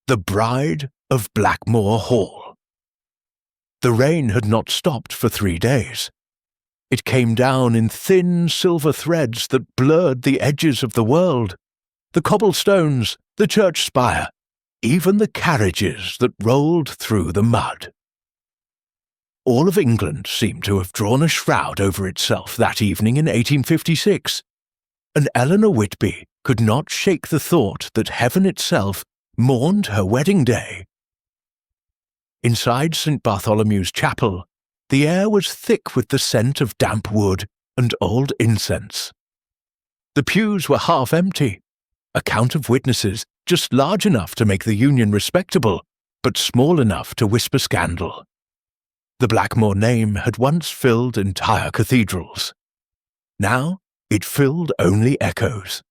The Bride of Blackmore Hall. The rain had not stopped for 3 days. It came down in thin silver threads that blurred the edges of the world, the cobblestones, the church spire, even the carriages that rolled through the mud. All of England seemed to have drawn a shroud over itself that evening in 1856, and Eleanor Whitby could not shake the thought that heaven itself mourned her wedding day. Inside St. Bartholomew's Chapel, the air was thick with the scent of damp wood and old incense. The pews were half empty, a count of witnesses just large enough to make the union respectable, but small enough to whisper scandal. The Blackmore name had once filled entire cathedrals. Now it filled only echoes.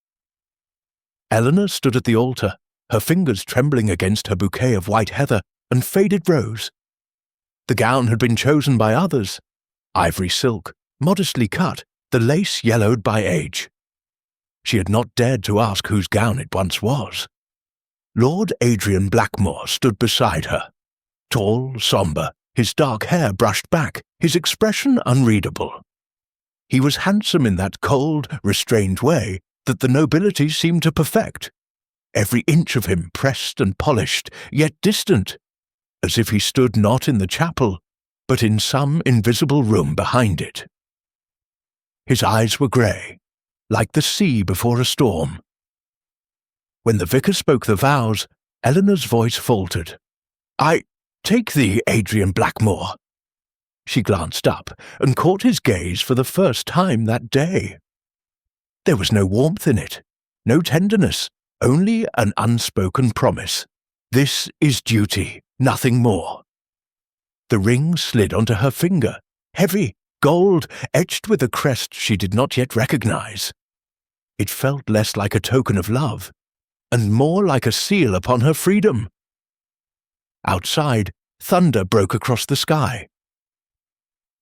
Eleanor stood at the altar, her fingers trembling against her bouquet of white heather and faded rose. The gown had been chosen by others, ivory silk, modestly cut, the lace yellowed by age. She had not dared to ask whose gown it once was. Lord Adrian Blackmore stood beside her, tall, sombre, his dark hair brushed back, his expression unreadable. He was handsome in that cold, restrained way that the nobility seemed to perfect, every inch of him pressed and polished, yet distant, as if he stood not in the chapel, but in some invisible room behind it. His eyes were grey, like the sea before a storm. When the vicar spoke the vows, Eleanor's voice faltered. "I take thee, Adrian Blackmore." She glanced up and caught his gaze for the first time that day. There was no warmth in it, no tenderness, only an unspoken promise. This is duty, nothing more. The ring slid onto her finger, heavy, gold, etched with a crest she did not yet recognize. It felt less like a token of love, and more like a seal upon her freedom. Outside, thunder broke across the sky.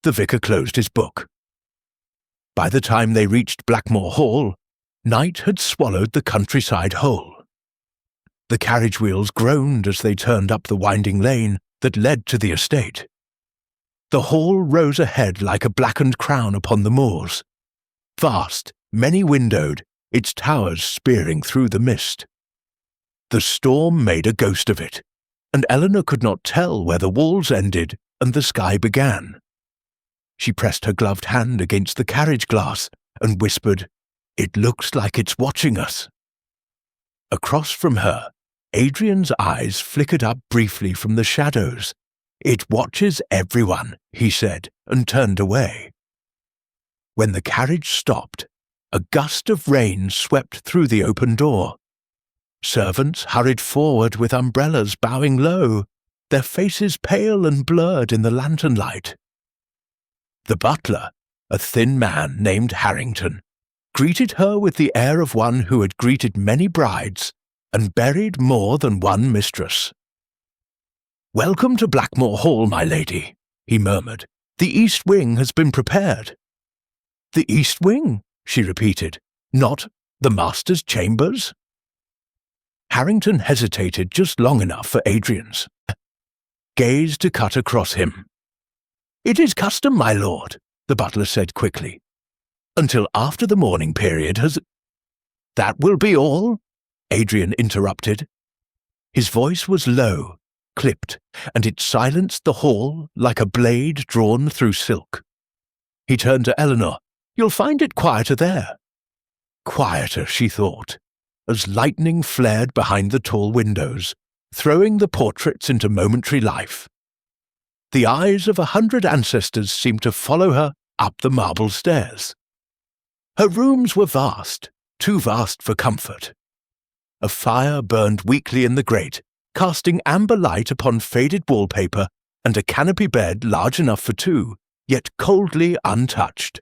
The vicar closed his book. By the time they reached Blackmore Hall, night had swallowed the countryside whole. The carriage wheels groaned as they turned up the winding lane that led to the estate. The hall rose ahead like a blackened crown upon the moors, vast, many-windowed, its towers spearing through the mist. The storm made a ghost of it, and Eleanor could not tell where the walls ended and the sky began. She pressed her gloved hand against the carriage glass and whispered, "It looks like it's watching us." Across from her, Adrian's eyes flickered up briefly from the shadows. "It watches everyone," he said, and turned away. When the carriage stopped, a gust of rain swept through the open door. Servants hurried forward with umbrellas bowing low, their faces pale and blurred in the lantern light. The butler, a thin man named Harrington, greeted her with the air of one who had greeted many brides and buried more than one mistress. "Welcome to Blackmore Hall, my lady," he murmured. "The east wing has been prepared." "The east wing?" she repeated. "Not the master's chambers?" Harrington hesitated just long enough for Adrian's gaze to cut across him. "It is custom, my lord," the butler said quickly, "until after the mourning period has—" "That will be all?" Adrian interrupted. His voice was low, clipped, and it silenced the hall like a blade drawn through silk. He turned to Eleanor. "You'll find it quieter there." Quieter, she thought, as lightning flared behind the tall windows, throwing the portraits into momentary life. The eyes of 100 ancestors seemed to follow her up the marble stairs. Her rooms were vast, too vast for comfort. A fire burned weakly in the grate, casting amber light upon faded wallpaper and a canopy bed large enough for two, yet coldly untouched.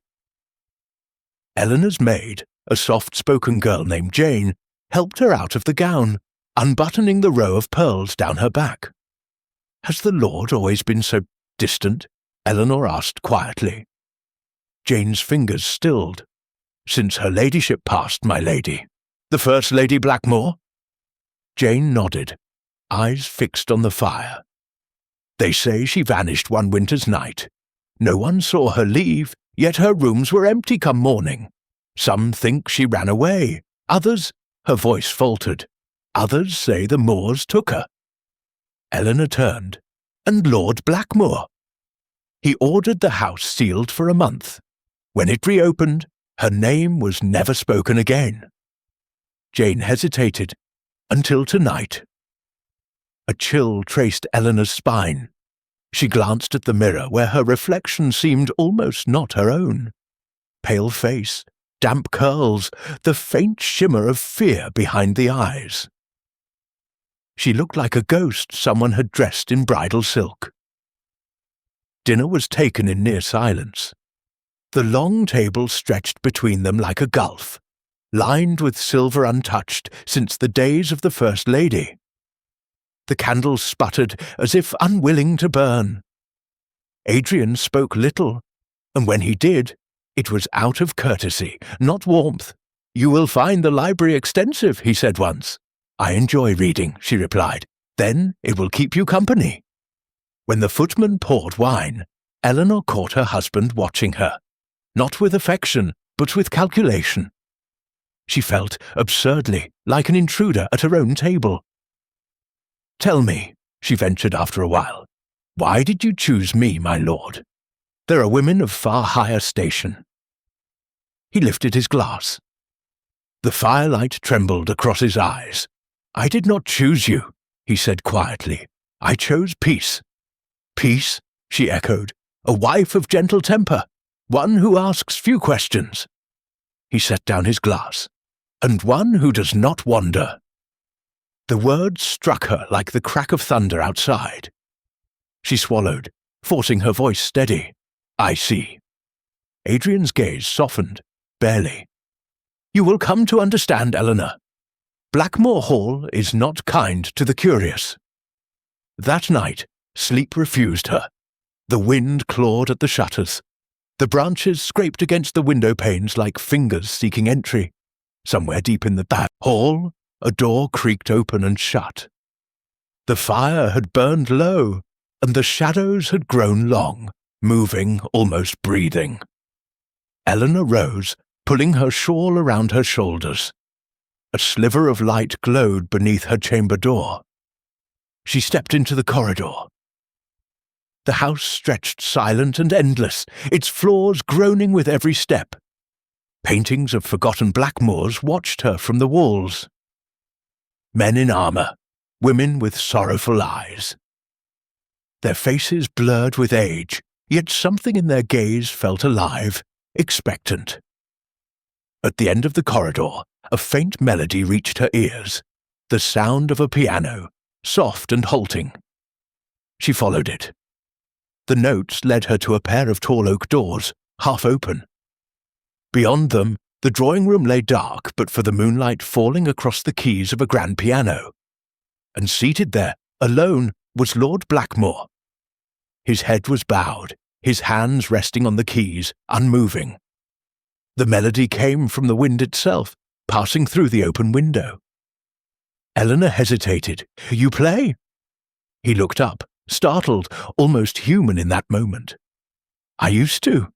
Eleanor's maid, a soft-spoken girl named Jane, helped her out of the gown, unbuttoning the row of pearls down her back. "Has the Lord always been so distant?" Eleanor asked quietly. Jane's fingers stilled. "Since her ladyship passed, my lady." "The First Lady Blackmore?" Jane nodded. eyes fixed on the fire. They say she vanished one winter's night. No one saw her leave, yet her rooms were empty come morning. Some think she ran away. Others, her voice faltered. Others say the Moors took her. Eleanor turned. And Lord Blackmore. He ordered the house sealed for a month. When it reopened, her name was never spoken again. Jane hesitated, until tonight. A chill traced Eleanor's spine. She glanced at the mirror where her reflection seemed almost not her own. Pale face, damp curls, the faint shimmer of fear behind the eyes. She looked like a ghost someone had dressed in bridal silk. Dinner was taken in near silence. The long table stretched between them like a gulf, lined with silver untouched since the days of the First Lady. The candles sputtered as if unwilling to burn. Adrian spoke little, and when he did, it was out of courtesy, not warmth. "You will find the library extensive," he said once. "I enjoy reading," she replied. "Then it will keep you company." When the footman poured wine, Eleanor caught her husband watching her, not with affection, but with calculation. She felt absurdly like an intruder at her own table. "Tell me," she ventured after a while, "why did you choose me, my lord? There are women of far higher station." He lifted his glass. The firelight trembled across his eyes. "I did not choose you," he said quietly. "I chose peace." "Peace?" she echoed. "A wife of gentle temper, one who asks few questions." He set down his glass. "And one who does not wander." The words struck her like the crack of thunder outside. She swallowed, forcing her voice steady. "I see." Adrian's gaze softened, barely. "You will come to understand, Eleanor. Blackmore Hall is not kind to the curious." That night, sleep refused her. The wind clawed at the shutters. The branches scraped against the window panes like fingers seeking entry. Somewhere deep in the back hall, a door creaked open and shut. The fire had burned low, and the shadows had grown long, moving, almost breathing. Eleanor rose, pulling her shawl around her shoulders. A sliver of light glowed beneath her chamber door. She stepped into the corridor. The house stretched silent and endless, its floors groaning with every step. Paintings of forgotten Blackmores watched her from the walls. Men in armour, women with sorrowful eyes. Their faces blurred with age, yet something in their gaze felt alive, expectant. At the end of the corridor, a faint melody reached her ears, the sound of a piano, soft and halting. She followed it. The notes led her to a pair of tall oak doors, half open. Beyond them, the drawing room lay dark but for the moonlight falling across the keys of a grand piano. And seated there, alone, was Lord Blackmore. His head was bowed, his hands resting on the keys, unmoving. The melody came from the wind itself, passing through the open window. Eleanor hesitated. "You play?" He looked up, startled, almost human in that moment. "I used to."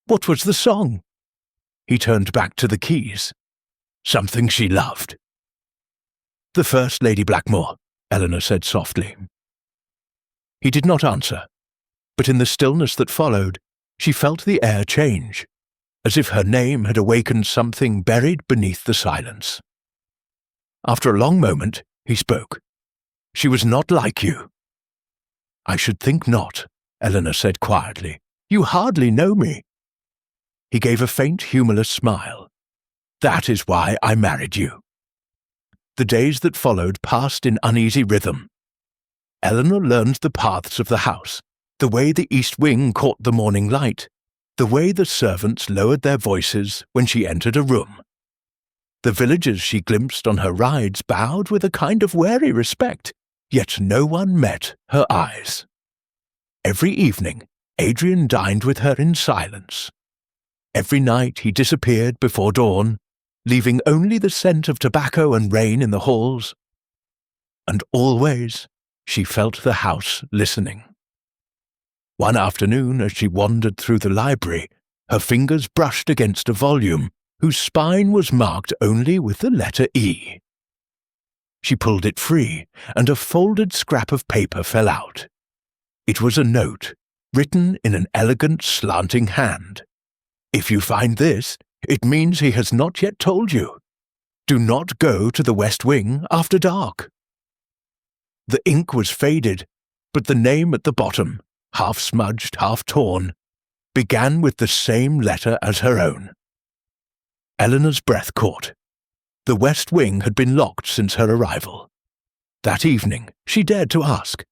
"What was the song?" He turned back to the keys. "Something she loved." "The First Lady Blackmore," Eleanor said softly. He did not answer, but in the stillness that followed, she felt the air change, as if her name had awakened something buried beneath the silence. After a long moment, he spoke. "She was not like you." "I should think not," Eleanor said quietly. "You hardly know me." He gave a faint, humorless smile. "That is why I married you." The days that followed passed in uneasy rhythm. Eleanor learned the paths of the house, the way the east wing caught the morning light, the way the servants lowered their voices when she entered a room. The villagers she glimpsed on her rides bowed with a kind of wary respect, yet no one met her eyes. Every evening, Adrian dined with her in silence. Every night he disappeared before dawn, leaving only the scent of tobacco and rain in the halls. and always she felt the house listening. One afternoon, as she wandered through the library, her fingers brushed against a volume whose spine was marked only with the letter E. She pulled it free, and a folded scrap of paper fell out. It was a note, written in an elegant, slanting hand. "If you find this, it means he has not yet told you. Do not go to the West Wing after dark." The ink was faded, but the name at the bottom, half smudged, half torn, began with the same letter as her own. Eleanor's breath caught. The West Wing had been locked since her arrival. That evening, she dared to ask.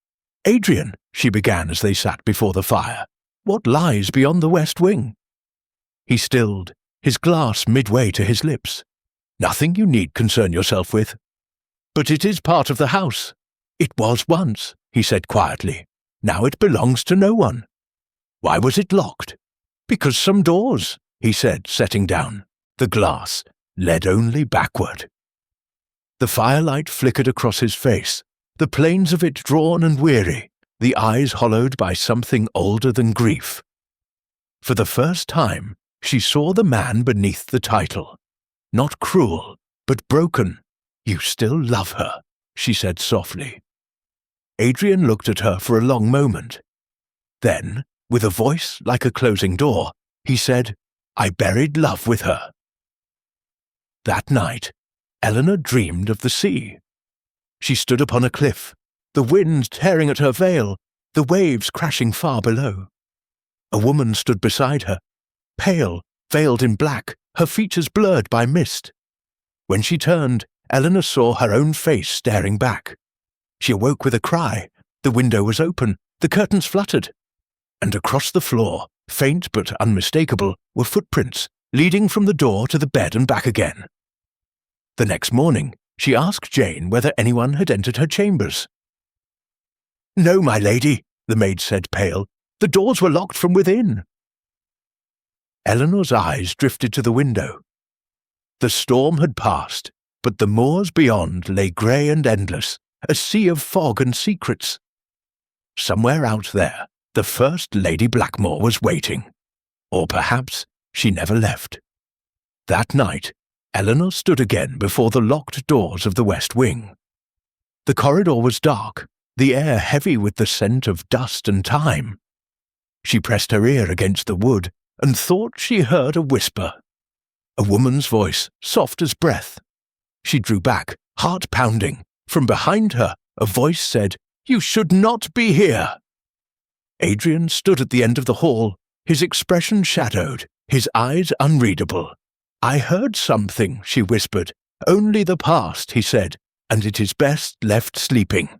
"Adrian," she began as they sat before the fire, "what lies beyond the West Wing?" He stilled, his glass midway to his lips. "Nothing you need concern yourself with." "But it is part of the house." "It was once," he said quietly. "Now it belongs to no one." "Why was it locked?" "Because some doors," he said, setting down. The glass led only backward. The firelight flickered across his face, the planes of it drawn and weary, the eyes hollowed by something older than grief. For the first time, she saw the man beneath the title. Not cruel, but broken. "You still love her," she said softly. Adrian looked at her for a long moment. Then, with a voice like a closing door, he said, "I buried love with her." That night, Eleanor dreamed of the sea. She stood upon a cliff, the wind tearing at her veil, the waves crashing far below. A woman stood beside her, pale, veiled in black, her features blurred by mist. When she turned, Eleanor saw her own face staring back. She awoke with a cry. The window was open, the curtains fluttered. And across the floor, faint but unmistakable, were footprints, leading from the door to the bed and back again. The next morning, she asked Jane whether anyone had entered her chambers. "No, my lady," the maid said, pale. "The doors were locked from within." Eleanor's eyes drifted to the window. The storm had passed, but the moors beyond lay grey and endless, a sea of fog and secrets. Somewhere out there, the first Lady Blackmore was waiting. Or perhaps she never left. That night, Eleanor stood again before the locked doors of the West Wing. The corridor was dark, the air heavy with the scent of dust and time. She pressed her ear against the wood and thought she heard a whisper. A woman's voice, soft as breath. She drew back, heart pounding. From behind her, a voice said, "You should not be here." Adrian stood at the end of the hall, his expression shadowed, his eyes unreadable. "I heard something," she whispered. "Only the past," he said, "and it is best left sleeping."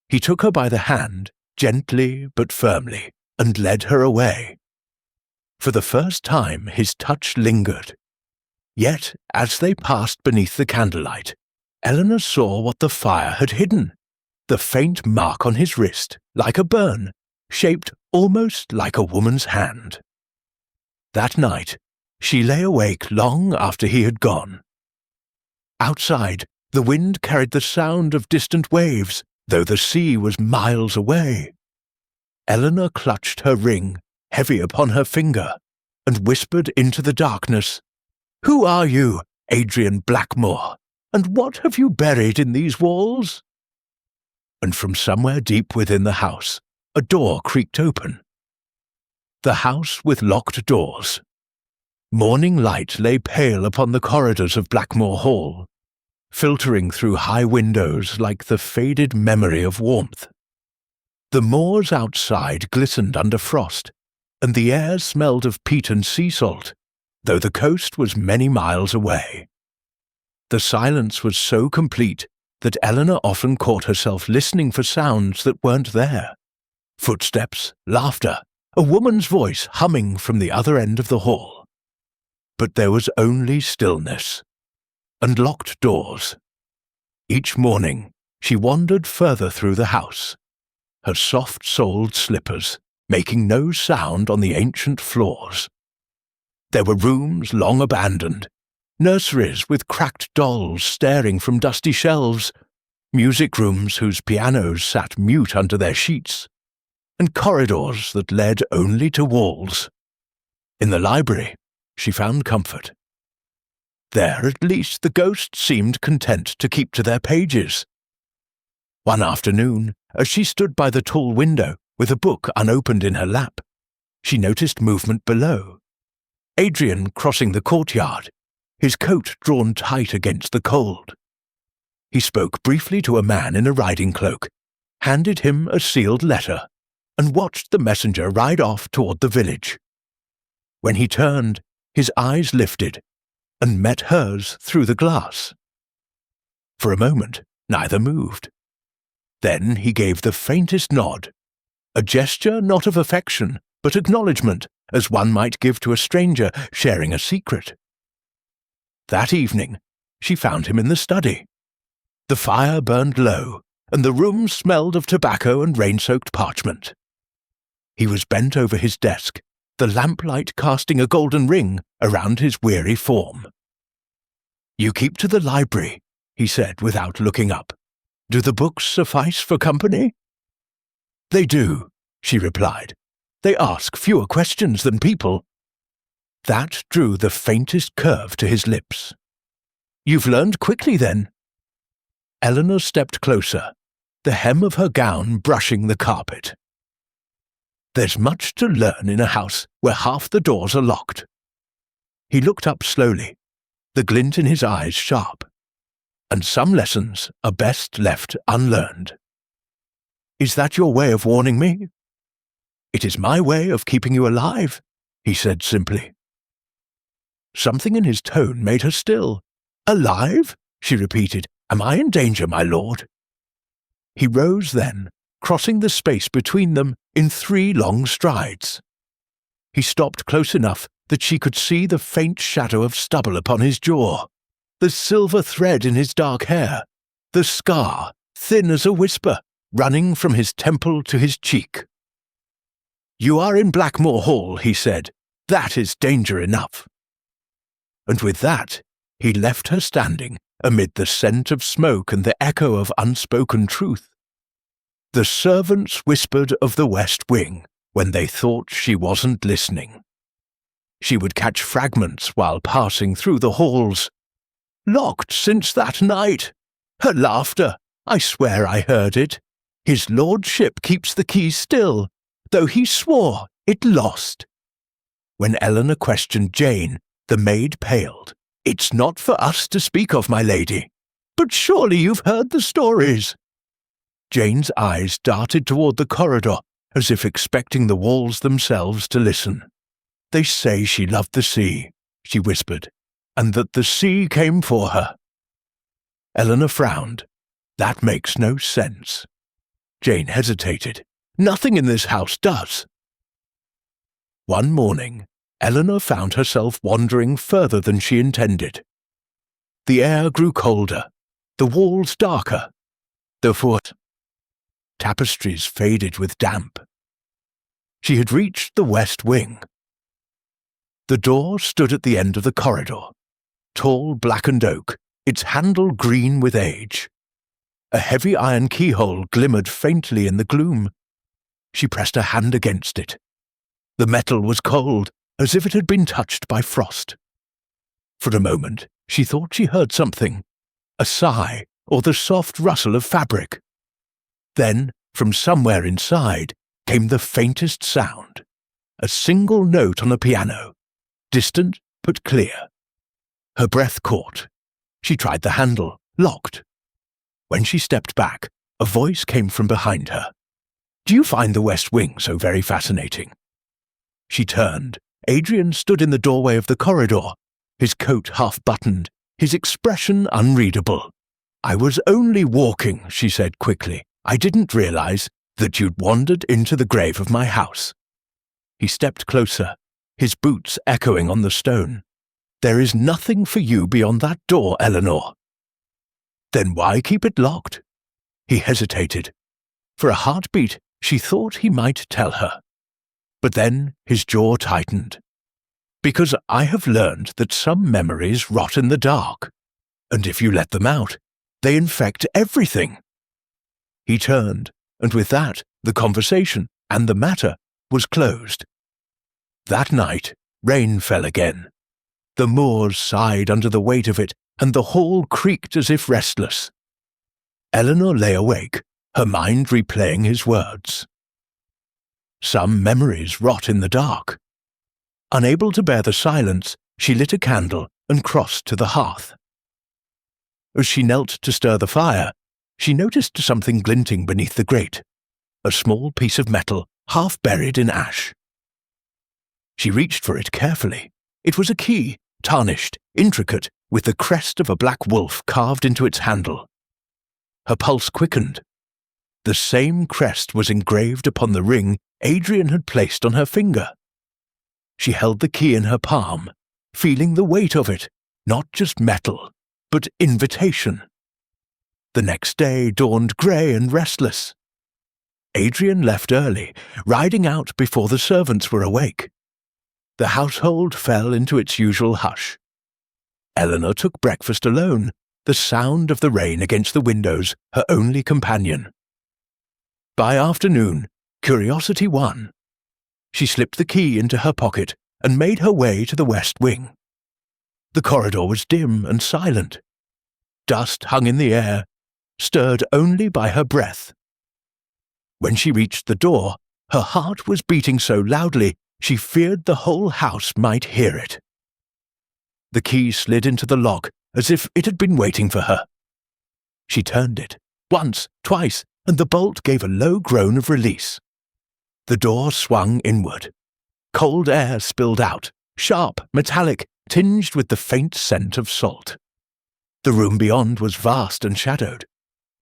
He took her by the hand, gently but firmly, and led her away. For the first time his touch lingered. Yet, as they passed beneath the candlelight, Eleanor saw what the fire had hidden, the faint mark on his wrist, like a burn, shaped almost like a woman's hand. That night, she lay awake long after he had gone. Outside, the wind carried the sound of distant waves, though the sea was miles away. Eleanor clutched her ring, heavy upon her finger, and whispered into the darkness, "Who are you, Adrian Blackmore, and what have you buried in these walls?" And from somewhere deep within the house, a door creaked open. The house with locked doors. Morning light lay pale upon the corridors of Blackmore Hall, filtering through high windows like the faded memory of warmth. The moors outside glistened under frost, and the air smelled of peat and sea salt, though the coast was many miles away. The silence was so complete that Eleanor often caught herself listening for sounds that weren't there. Footsteps, laughter, a woman's voice humming from the other end of the hall. But there was only stillness and locked doors. Each morning she wandered further through the house, her soft-soled slippers making no sound on the ancient floors. There were rooms long abandoned, nurseries with cracked dolls staring from dusty shelves, music rooms whose pianos sat mute under their sheets, and corridors that led only to walls. In the library, she found comfort. There, at least, the ghosts seemed content to keep to their pages. One afternoon, as she stood by the tall window with a book unopened in her lap, she noticed movement below. Adrian crossing the courtyard, his coat drawn tight against the cold. He spoke briefly to a man in a riding cloak, handed him a sealed letter, and watched the messenger ride off toward the village. When he turned, his eyes lifted and met hers through the glass. For a moment, neither moved. Then he gave the faintest nod, a gesture not of affection, but acknowledgement, as one might give to a stranger sharing a secret. That evening, she found him in the study. The fire burned low, and the room smelled of tobacco and rain-soaked parchment. He was bent over his desk, the lamplight casting a golden ring around his weary form. "You keep to the library," he said without looking up. "Do the books suffice for company?" "They do," she replied. "They ask fewer questions than people." That drew the faintest curve to his lips. "You've learned quickly, then." Eleanor stepped closer, the hem of her gown brushing the carpet. "There's much to learn in a house where half the doors are locked." He looked up slowly, the glint in his eyes sharp. "And some lessons are best left unlearned." "Is that your way of warning me?" "It is my way of keeping you alive," he said simply. Something in his tone made her still. "Alive?" she repeated. "Am I in danger, my lord?" He rose then, crossing the space between them in 3 long strides. He stopped close enough that she could see the faint shadow of stubble upon his jaw, the silver thread in his dark hair, the scar, thin as a whisper, running from his temple to his cheek. "You are in Blackmore Hall," he said. "That is danger enough." And with that, he left her standing amid the scent of smoke and the echo of unspoken truth. The servants whispered of the West Wing when they thought she wasn't listening. She would catch fragments while passing through the halls. "Locked since that night. Her laughter, I swear I heard it. His lordship keeps the key still, though he swore it lost." When Eleanor questioned Jane, the maid paled. "It's not for us to speak of, my lady. But surely you've heard the stories." Jane's eyes darted toward the corridor, as if expecting the walls themselves to listen. "They say she loved the sea," she whispered, "and that the sea came for her." Eleanor frowned. "That makes no sense." Jane hesitated. "Nothing in this house does." One morning, Eleanor found herself wandering further than she intended. The air grew colder, the walls darker, the tapestries faded with damp. She had reached the West Wing. The door stood at the end of the corridor, tall blackened oak, its handle green with age. A heavy iron keyhole glimmered faintly in the gloom. She pressed her hand against it. The metal was cold, as if it had been touched by frost. For a moment, she thought she heard something, a sigh or the soft rustle of fabric. Then, from somewhere inside, came the faintest sound, a single note on a piano, distant but clear. Her breath caught. She tried the handle, locked. When she stepped back, a voice came from behind her. "Do you find the West Wing so very fascinating?" She turned. Adrian stood in the doorway of the corridor, his coat half-buttoned, his expression unreadable. "I was only walking," she said quickly. "I didn't realize that you'd wandered into the grave of my house." He stepped closer, his boots echoing on the stone. "There is nothing for you beyond that door, Eleanor." "Then why keep it locked?" He hesitated. For a heartbeat, she thought he might tell her. But then his jaw tightened. "Because I have learned that some memories rot in the dark, and if you let them out, they infect everything. He turned, and with that, the conversation and the matter was closed. That night, rain fell again. The moors sighed under the weight of it, and the hall creaked as if restless. Eleanor lay awake, her mind replaying his words. Some memories rot in the dark. Unable to bear the silence, she lit a candle and crossed to the hearth. As she knelt to stir the fire, she noticed something glinting beneath the grate, a small piece of metal half buried in ash. She reached for it carefully. It was a key, tarnished, intricate, with the crest of a black wolf carved into its handle. Her pulse quickened. The same crest was engraved upon the ring Adrian had placed on her finger. She held the key in her palm, feeling the weight of it, not just metal, but invitation. The next day dawned grey and restless. Adrian left early, riding out before the servants were awake. The household fell into its usual hush. Eleanor took breakfast alone, the sound of the rain against the windows her only companion. By afternoon, curiosity won. She slipped the key into her pocket and made her way to the west wing. The corridor was dim and silent. Dust hung in the air, stirred only by her breath. When she reached the door, her heart was beating so loudly she feared the whole house might hear it. The key slid into the lock as if it had been waiting for her. She turned it, once, twice, and the bolt gave a low groan of release. The door swung inward. Cold air spilled out, sharp, metallic, tinged with the faint scent of salt. The room beyond was vast and shadowed.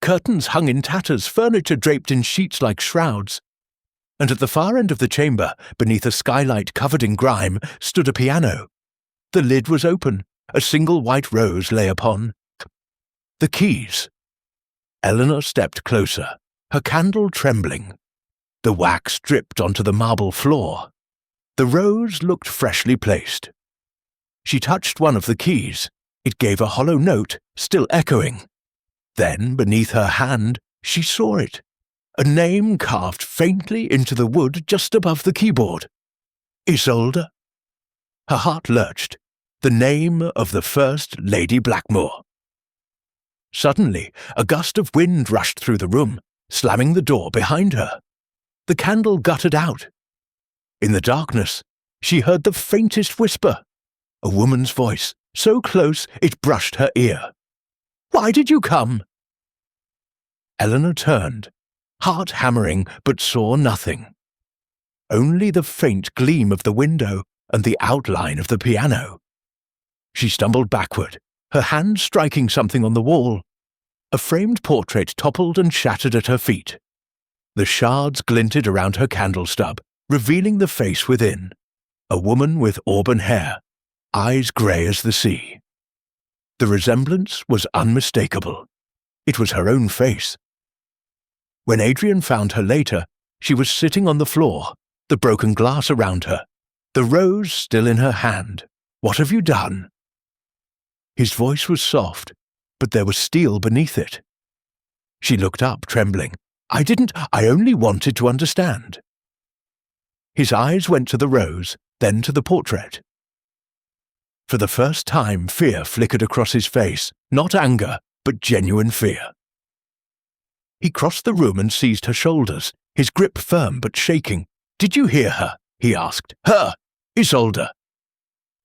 Curtains hung in tatters, furniture draped in sheets like shrouds. And at the far end of the chamber, beneath a skylight covered in grime, stood a piano. The lid was open. A single white rose lay upon. The keys. Eleanor stepped closer, her candle trembling. The wax dripped onto the marble floor. The rose looked freshly placed. She touched one of the keys. It gave a hollow note, still echoing. Then, beneath her hand, she saw it. A name carved faintly into the wood just above the keyboard. Isolde. Her heart lurched. The name of the first Lady Blackmore. Suddenly, a gust of wind rushed through the room, slamming the door behind her. The candle guttered out. In the darkness, she heard the faintest whisper, a woman's voice, so close it brushed her ear. "Why did you come?" Eleanor turned, heart hammering, but saw nothing. Only the faint gleam of the window and the outline of the piano. She stumbled backward, her hand striking something on the wall. A framed portrait toppled and shattered at her feet. The shards glinted around her candle stub, revealing the face within. A woman with auburn hair, eyes grey as the sea. The resemblance was unmistakable. It was her own face. When Adrian found her later, she was sitting on the floor, the broken glass around her, the rose still in her hand. "What have you done?" His voice was soft, but there was steel beneath it. She looked up, trembling. I only wanted to understand." His eyes went to the rose, then to the portrait. For the first time, fear flickered across his face, not anger, but genuine fear. He crossed the room and seized her shoulders, his grip firm but shaking. "Did you hear her?" he asked. "Her! Isolde!"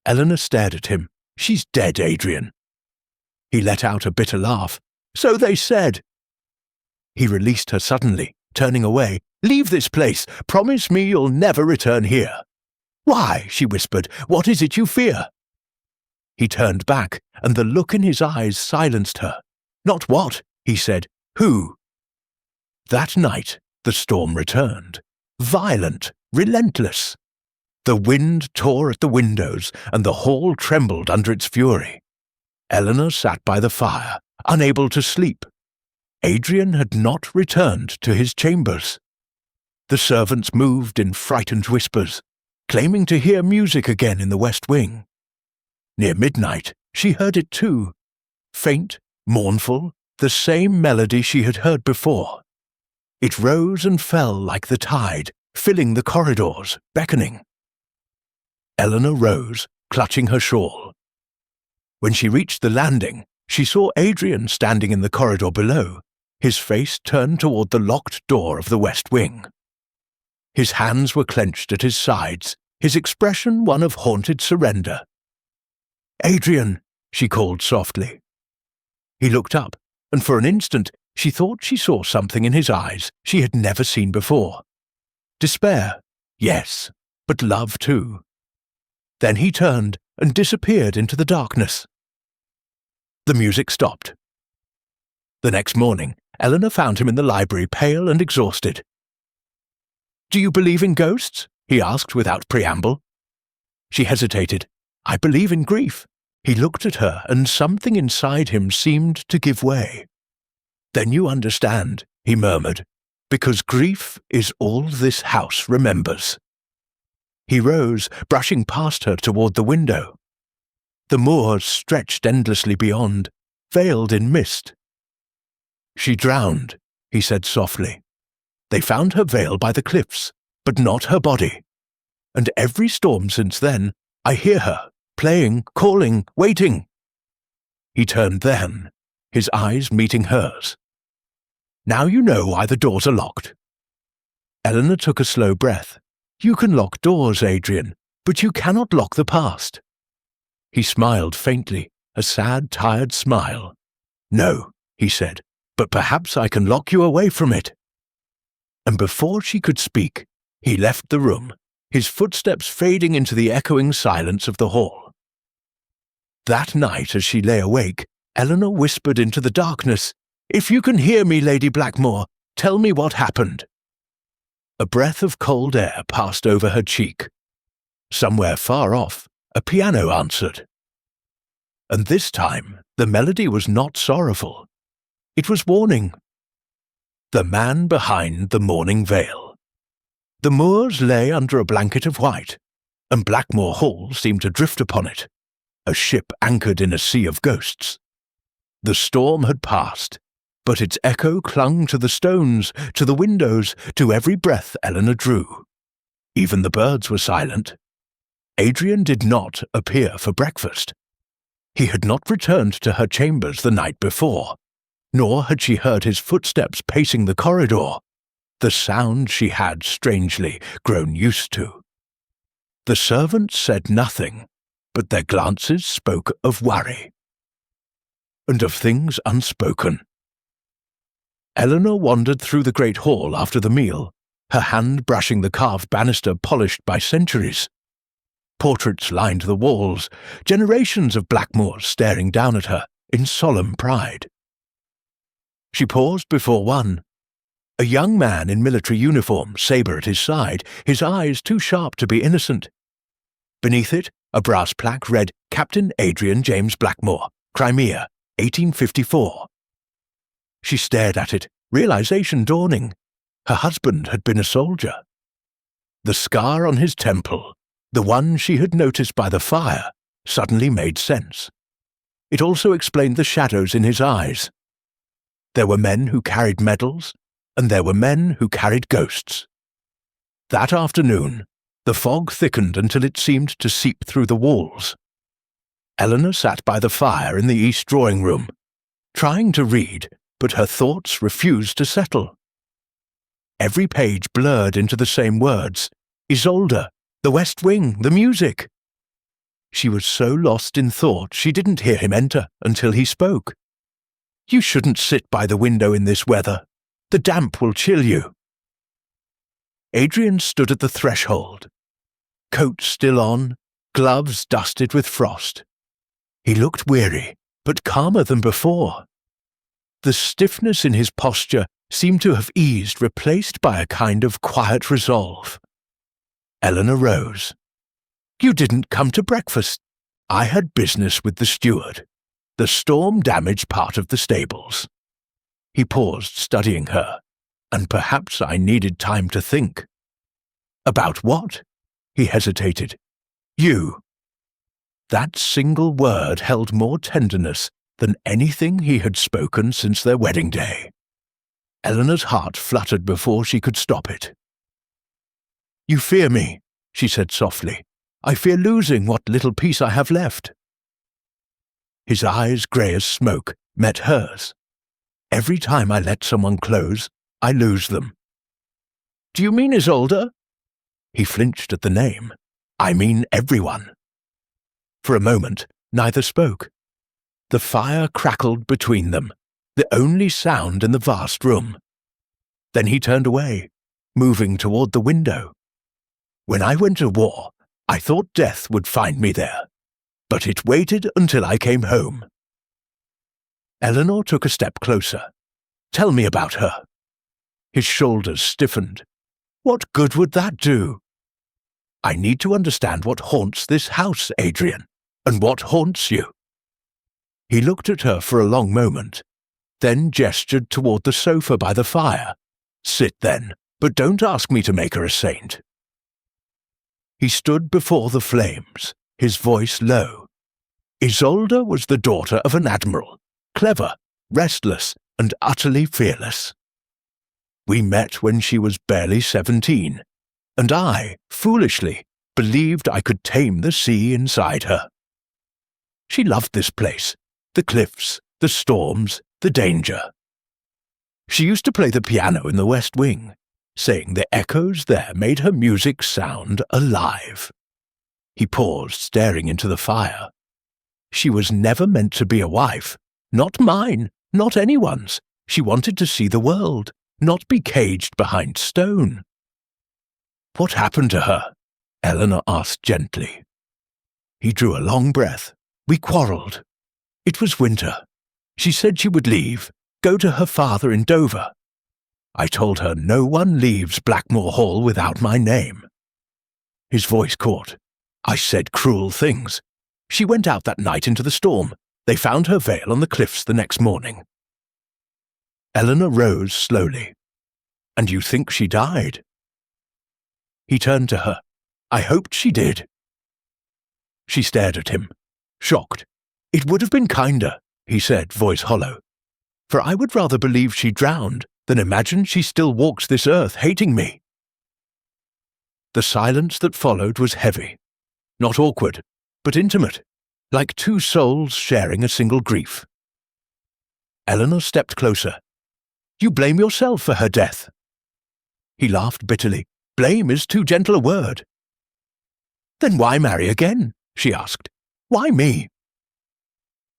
Eleanor stared at him. "She's dead, Adrian." He let out a bitter laugh. "So they said." He released her suddenly, turning away. "Leave this place. Promise me you'll never return here." "Why?" she whispered. "What is it you fear?" He turned back, and the look in his eyes silenced her. "Not what?" he said. "Who?" That night, the storm returned. Violent, relentless. The wind tore at the windows, and the hall trembled under its fury. Eleanor sat by the fire, unable to sleep. Adrian had not returned to his chambers. The servants moved in frightened whispers, claiming to hear music again in the west wing. Near midnight, she heard it too. Faint, mournful, the same melody she had heard before. It rose and fell like the tide, filling the corridors, beckoning. Eleanor rose, clutching her shawl. When she reached the landing, she saw Adrian standing in the corridor below, his face turned toward the locked door of the west wing. His hands were clenched at his sides, his expression one of haunted surrender. "Adrian," she called softly. He looked up, and for an instant she thought she saw something in his eyes she had never seen before. Despair, yes, but love too. Then he turned and disappeared into the darkness. The music stopped. The next morning, Eleanor found him in the library, pale and exhausted. "Do you believe in ghosts?" he asked without preamble. She hesitated. "I believe in grief." He looked at her, and something inside him seemed to give way. "Then you understand," he murmured, "because grief is all this house remembers." He rose, brushing past her toward the window. The moors stretched endlessly beyond, veiled in mist. "She drowned," he said softly. "They found her veil by the cliffs, but not her body. And every storm since then, I hear her, playing, calling, waiting." He turned then, his eyes meeting hers. "Now you know why the doors are locked." Eleanor took a slow breath. "You can lock doors, Adrian, but you cannot lock the past." He smiled faintly, a sad, tired smile. "No," he said, "but perhaps I can lock you away from it." And before she could speak, he left the room, his footsteps fading into the echoing silence of the hall. That night, as she lay awake, Eleanor whispered into the darkness, "If you can hear me, Lady Blackmore, tell me what happened." A breath of cold air passed over her cheek. Somewhere far off, a piano answered. And this time, the melody was not sorrowful. It was warning. The man behind the mourning veil. The moors lay under a blanket of white, and Blackmore Hall seemed to drift upon it, a ship anchored in a sea of ghosts. The storm had passed, but its echo clung to the stones, to the windows, to every breath Eleanor drew. Even the birds were silent. Adrian did not appear for breakfast. He had not returned to her chambers the night before, nor had she heard his footsteps pacing the corridor, the sound she had, strangely, grown used to. The servants said nothing, but their glances spoke of worry, and of things unspoken. Eleanor wandered through the great hall after the meal, her hand brushing the carved banister polished by centuries. Portraits lined the walls, generations of Blackmores staring down at her in solemn pride. She paused before one. A young man in military uniform, sabre at his side, his eyes too sharp to be innocent. Beneath it, a brass plaque read, "Captain Adrian James Blackmore, Crimea, 1854. She stared at it, realization dawning. Her husband had been a soldier. The scar on his temple, the one she had noticed by the fire, suddenly made sense. It also explained the shadows in his eyes. There were men who carried medals, and there were men who carried ghosts. That afternoon, the fog thickened until it seemed to seep through the walls. Eleanor sat by the fire in the east drawing-room, trying to read, but her thoughts refused to settle. Every page blurred into the same words, Isolde, the West Wing, the music. She was so lost in thought she didn't hear him enter until he spoke. "You shouldn't sit by the window in this weather. The damp will chill you." Adrian stood at the threshold, coat still on, gloves dusted with frost. He looked weary, but calmer than before. The stiffness in his posture seemed to have eased, replaced by a kind of quiet resolve. Eleanor rose. "You didn't come to breakfast. I had business with the steward. The storm damaged part of the stables." He paused, studying her, and perhaps I needed time to think. "About what?" He hesitated. "You." That single word held more tenderness than anything he had spoken since their wedding day. Eleanor's heart fluttered before she could stop it. "You fear me," she said softly. "I fear losing what little peace I have left." His eyes, grey as smoke, met hers. "Every time I let someone close, I lose them." "Do you mean Isolde?" He flinched at the name. "I mean everyone." For a moment, neither spoke. The fire crackled between them, the only sound in the vast room. Then he turned away, moving toward the window. "When I went to war, I thought death would find me there, but it waited until I came home." Eleanor took a step closer. "Tell me about her." His shoulders stiffened. "What good would that do?" "I need to understand what haunts this house, Adrian, and what haunts you." He looked at her for a long moment, then gestured toward the sofa by the fire. "Sit then, but don't ask me to make her a saint." He stood before the flames, his voice low. Isolde was the daughter of an admiral, clever, restless, and utterly fearless. We met when she was barely 17, and I, foolishly, believed I could tame the sea inside her. She loved this place, the cliffs, the storms, the danger. She used to play the piano in the West Wing, saying the echoes there made her music sound alive. He paused, staring into the fire. She was never meant to be a wife, not mine, not anyone's. She wanted to see the world, not be caged behind stone. "What happened to her?" Eleanor asked gently. He drew a long breath. "We quarrelled. It was winter. She said she would leave, go to her father in Dover. I told her no one leaves Blackmore Hall without my name." His voice caught. "I said cruel things. She went out that night into the storm. They found her veil on the cliffs the next morning." Eleanor rose slowly. "And you think she died?" He turned to her. "I hoped she did." She stared at him, shocked. "It would have been kinder," he said, voice hollow. "For I would rather believe she drowned than imagine she still walks this earth hating me." The silence that followed was heavy, not awkward, but intimate, like two souls sharing a single grief. Eleanor stepped closer. "You blame yourself for her death." He laughed bitterly. "Blame is too gentle a word." "Then why marry again?" she asked. "Why me?"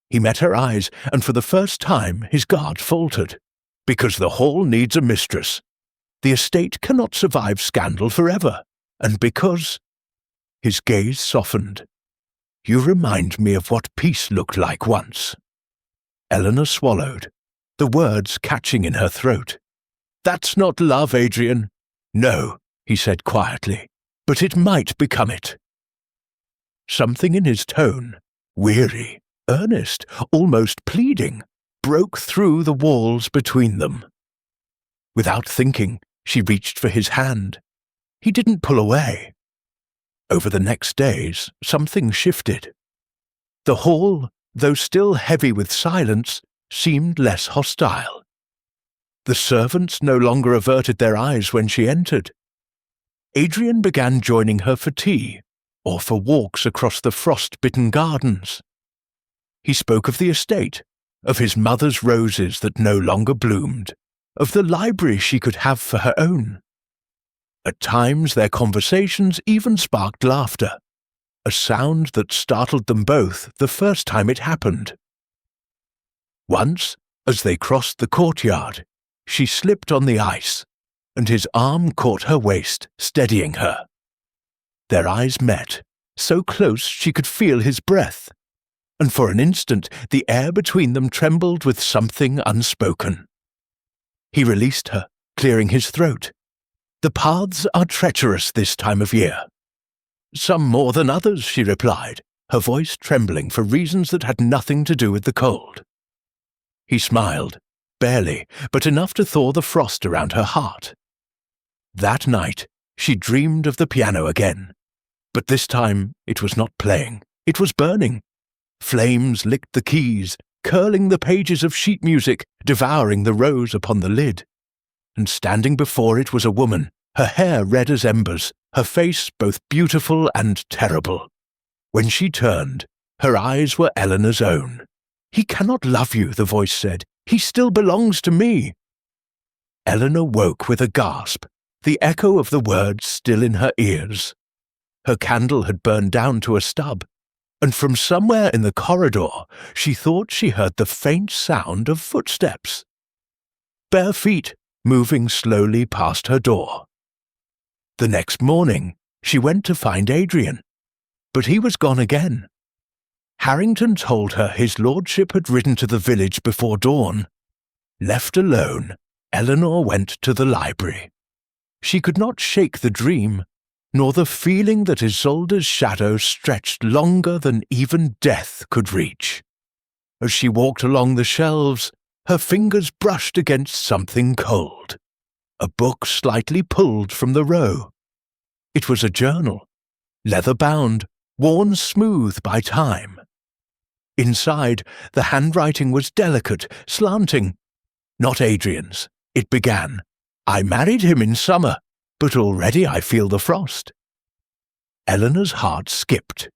He met her eyes, and for the first time his guard faltered. "Because the Hall needs a mistress. The estate cannot survive scandal forever, and because—" His gaze softened. "You remind me of what peace looked like once." Eleanor swallowed, the words catching in her throat. "That's not love, Adrian." "No," he said quietly, "but it might become it." Something in his tone, weary, earnest, almost pleading, broke through the walls between them. Without thinking, she reached for his hand. He didn't pull away. Over the next days, something shifted. The hall, though still heavy with silence, seemed less hostile. The servants no longer averted their eyes when she entered. Adrian began joining her for tea, or for walks across the frost-bitten gardens. He spoke of the estate, of his mother's roses that no longer bloomed, of the library she could have for her own. At times their conversations even sparked laughter, a sound that startled them both the first time it happened. Once, as they crossed the courtyard, she slipped on the ice, and his arm caught her waist, steadying her. Their eyes met, so close she could feel his breath, and for an instant the air between them trembled with something unspoken. He released her, clearing his throat. "The paths are treacherous this time of year." "Some more than others," she replied, her voice trembling for reasons that had nothing to do with the cold. He smiled, barely, but enough to thaw the frost around her heart. That night, she dreamed of the piano again. But this time it was not playing, it was burning. Flames licked the keys, curling the pages of sheet music, devouring the rose upon the lid. and standing before it was a woman, her hair red as embers, her face both beautiful and terrible. When she turned, her eyes were Eleanor's own. "He cannot love you," the voice said. "He still belongs to me." Eleanor woke with a gasp, the echo of the words still in her ears. Her candle had burned down to a stub, and from somewhere in the corridor she thought she heard the faint sound of footsteps. Bare feet moving slowly past her door. The next morning she went to find Adrian, but he was gone again. Harrington told her his lordship had ridden to the village before dawn. Left alone, Eleanor went to the library. She could not shake the dream, nor the feeling that Isolde's shadow stretched longer than even death could reach. As she walked along the shelves, her fingers brushed against something cold. A book slightly pulled from the row. It was a journal, leather-bound, worn smooth by time. Inside, the handwriting was delicate, slanting. Not Adrian's. It began, "I married him in summer, but already I feel the frost." Eleanor's heart skipped.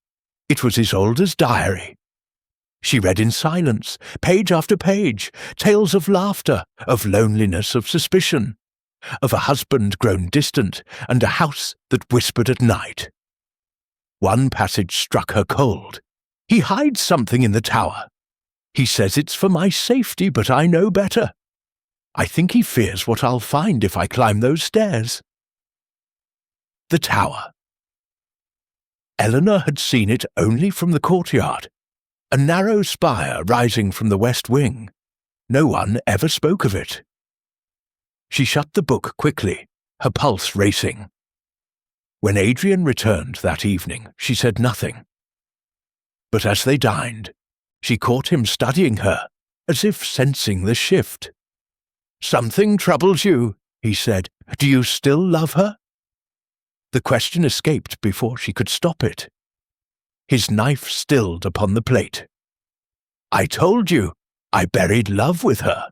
It was Isolde's diary. She read in silence, page after page, tales of laughter, of loneliness, of suspicion, of a husband grown distant and a house that whispered at night. One passage struck her cold. "He hides something in the tower. He says it's for my safety, but I know better. I think he fears what I'll find if I climb those stairs." The tower. Eleanor had seen it only from the courtyard, a narrow spire rising from the west wing. No one ever spoke of it. She shut the book quickly, her pulse racing. When Adrian returned that evening, she said nothing. But as they dined, she caught him studying her, as if sensing the shift. "Something troubles you," he said. "Do you still love her?" The question escaped before she could stop it. His knife stilled upon the plate. "I told you, I buried love with her.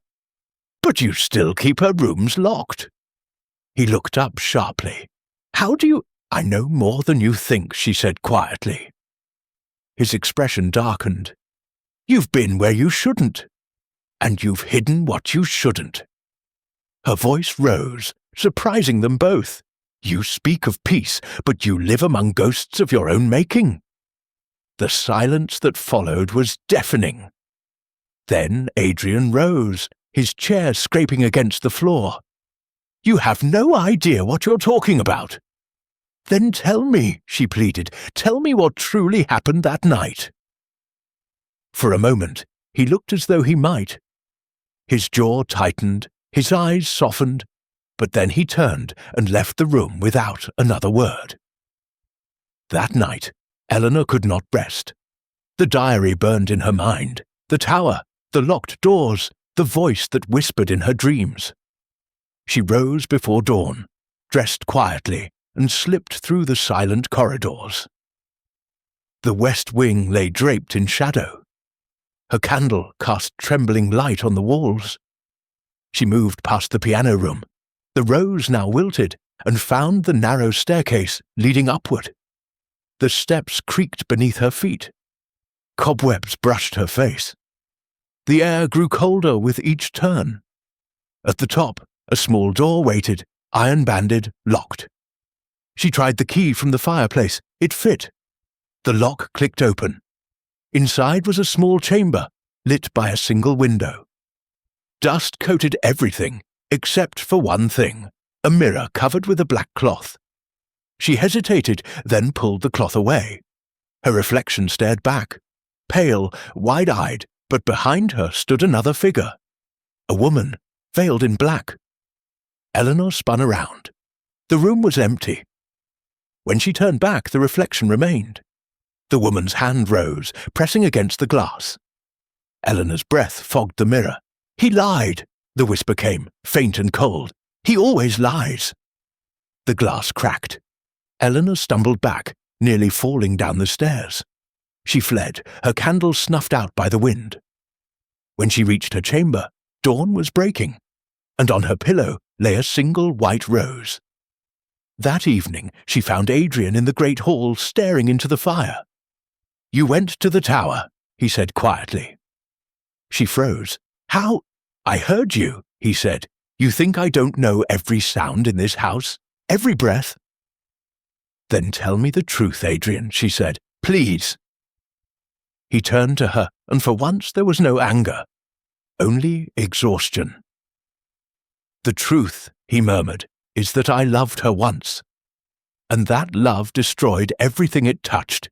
But you still keep her rooms locked." He looked up sharply. "How do you—" "I know more than you think," she said quietly. His expression darkened. "You've been where you shouldn't, and you've hidden what you shouldn't." Her voice rose, surprising them both. "You speak of peace, but you live among ghosts of your own making." The silence that followed was deafening. Then Adrian rose, his chair scraping against the floor. "You have no idea what you're talking about." "Then tell me," she pleaded. "Tell me what truly happened that night." For a moment, he looked as though he might. His jaw tightened, his eyes softened, but then he turned and left the room without another word. That night, Eleanor could not rest. The diary burned in her mind, the tower, the locked doors, the voice that whispered in her dreams. She rose before dawn, dressed quietly, and slipped through the silent corridors. The west wing lay draped in shadow. Her candle cast trembling light on the walls. She moved past the piano room, the rose now wilted, and found the narrow staircase leading upward. The steps creaked beneath her feet. Cobwebs brushed her face. The air grew colder with each turn. At the top, a small door waited, iron-banded, locked. She tried the key from the fireplace. It fit. The lock clicked open. Inside was a small chamber, lit by a single window. Dust coated everything, except for one thing, a mirror covered with a black cloth. She hesitated, then pulled the cloth away. Her reflection stared back, pale, wide-eyed, but behind her stood another figure. A woman, veiled in black. Eleanor spun around. The room was empty. When she turned back, the reflection remained. The woman's hand rose, pressing against the glass. Eleanor's breath fogged the mirror. "He lied," the whisper came, faint and cold. "He always lies." The glass cracked. Eleanor stumbled back, nearly falling down the stairs. She fled, her candle snuffed out by the wind. When she reached her chamber, dawn was breaking. and on her pillow lay a single white rose. That evening she found Adrian in the great hall staring into the fire. "You went to the tower," he said quietly. She froze. "How?" "I heard you," he said. "You think I don't know every sound in this house? Every breath?" "Then tell me the truth, Adrian," she said. "Please." He turned to her, and for once there was no anger, only exhaustion. "The truth," he murmured, "is that I loved her once, and that love destroyed everything it touched.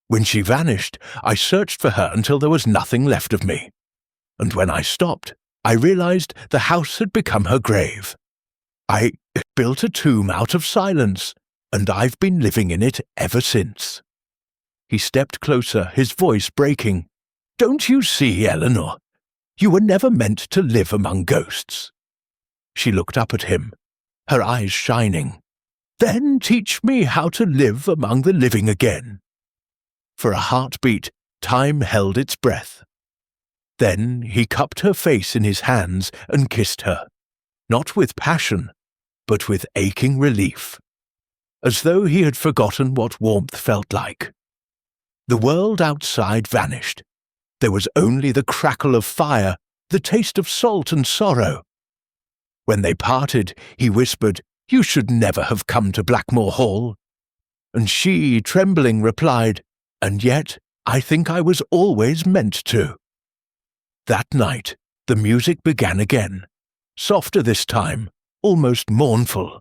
When she vanished, I searched for her until there was nothing left of me, and when I stopped, I realized the house had become her grave. I built a tomb out of silence, and I've been living in it ever since." He stepped closer, his voice breaking. "Don't you see, Eleanor? You were never meant to live among ghosts." She looked up at him, her eyes shining. "Then teach me how to live among the living again." For a heartbeat, time held its breath. Then he cupped her face in his hands and kissed her, not with passion, but with aching relief, as though he had forgotten what warmth felt like. The world outside vanished. There was only the crackle of fire, the taste of salt and sorrow. When they parted, he whispered, "You should never have come to Blackmore Hall." And she, trembling, replied, "And yet I think I was always meant to." That night, the music began again, softer this time, almost mournful.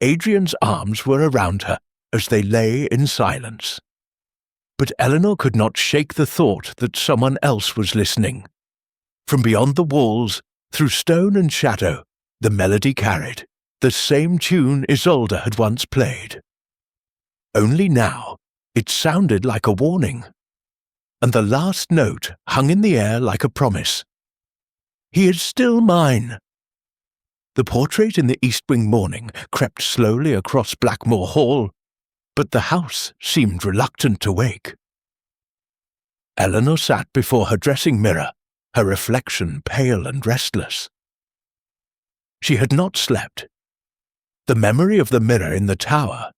Adrian's arms were around her as they lay in silence. But Eleanor could not shake the thought that someone else was listening. From beyond the walls, through stone and shadow, the melody carried, the same tune Isolde had once played. Only now, it sounded like a warning, and the last note hung in the air like a promise. "He is still mine." The portrait in the east wing morning crept slowly across Blackmore Hall, but the house seemed reluctant to wake. Eleanor sat before her dressing mirror, her reflection pale and restless. She had not slept. The memory of the mirror in the tower,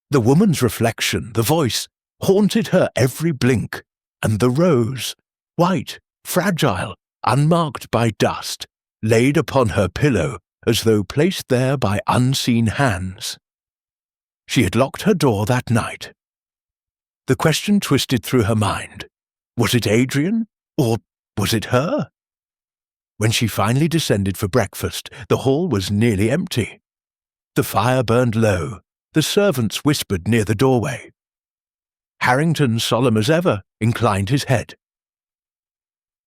the woman's reflection, the voice, haunted her every blink, and the rose, white, fragile, unmarked by dust, laid upon her pillow as though placed there by unseen hands. She had locked her door that night. The question twisted through her mind. Was it Adrian, or was it her? When she finally descended for breakfast, the hall was nearly empty. The fire burned low, the servants whispered near the doorway. Harrington, solemn as ever, inclined his head.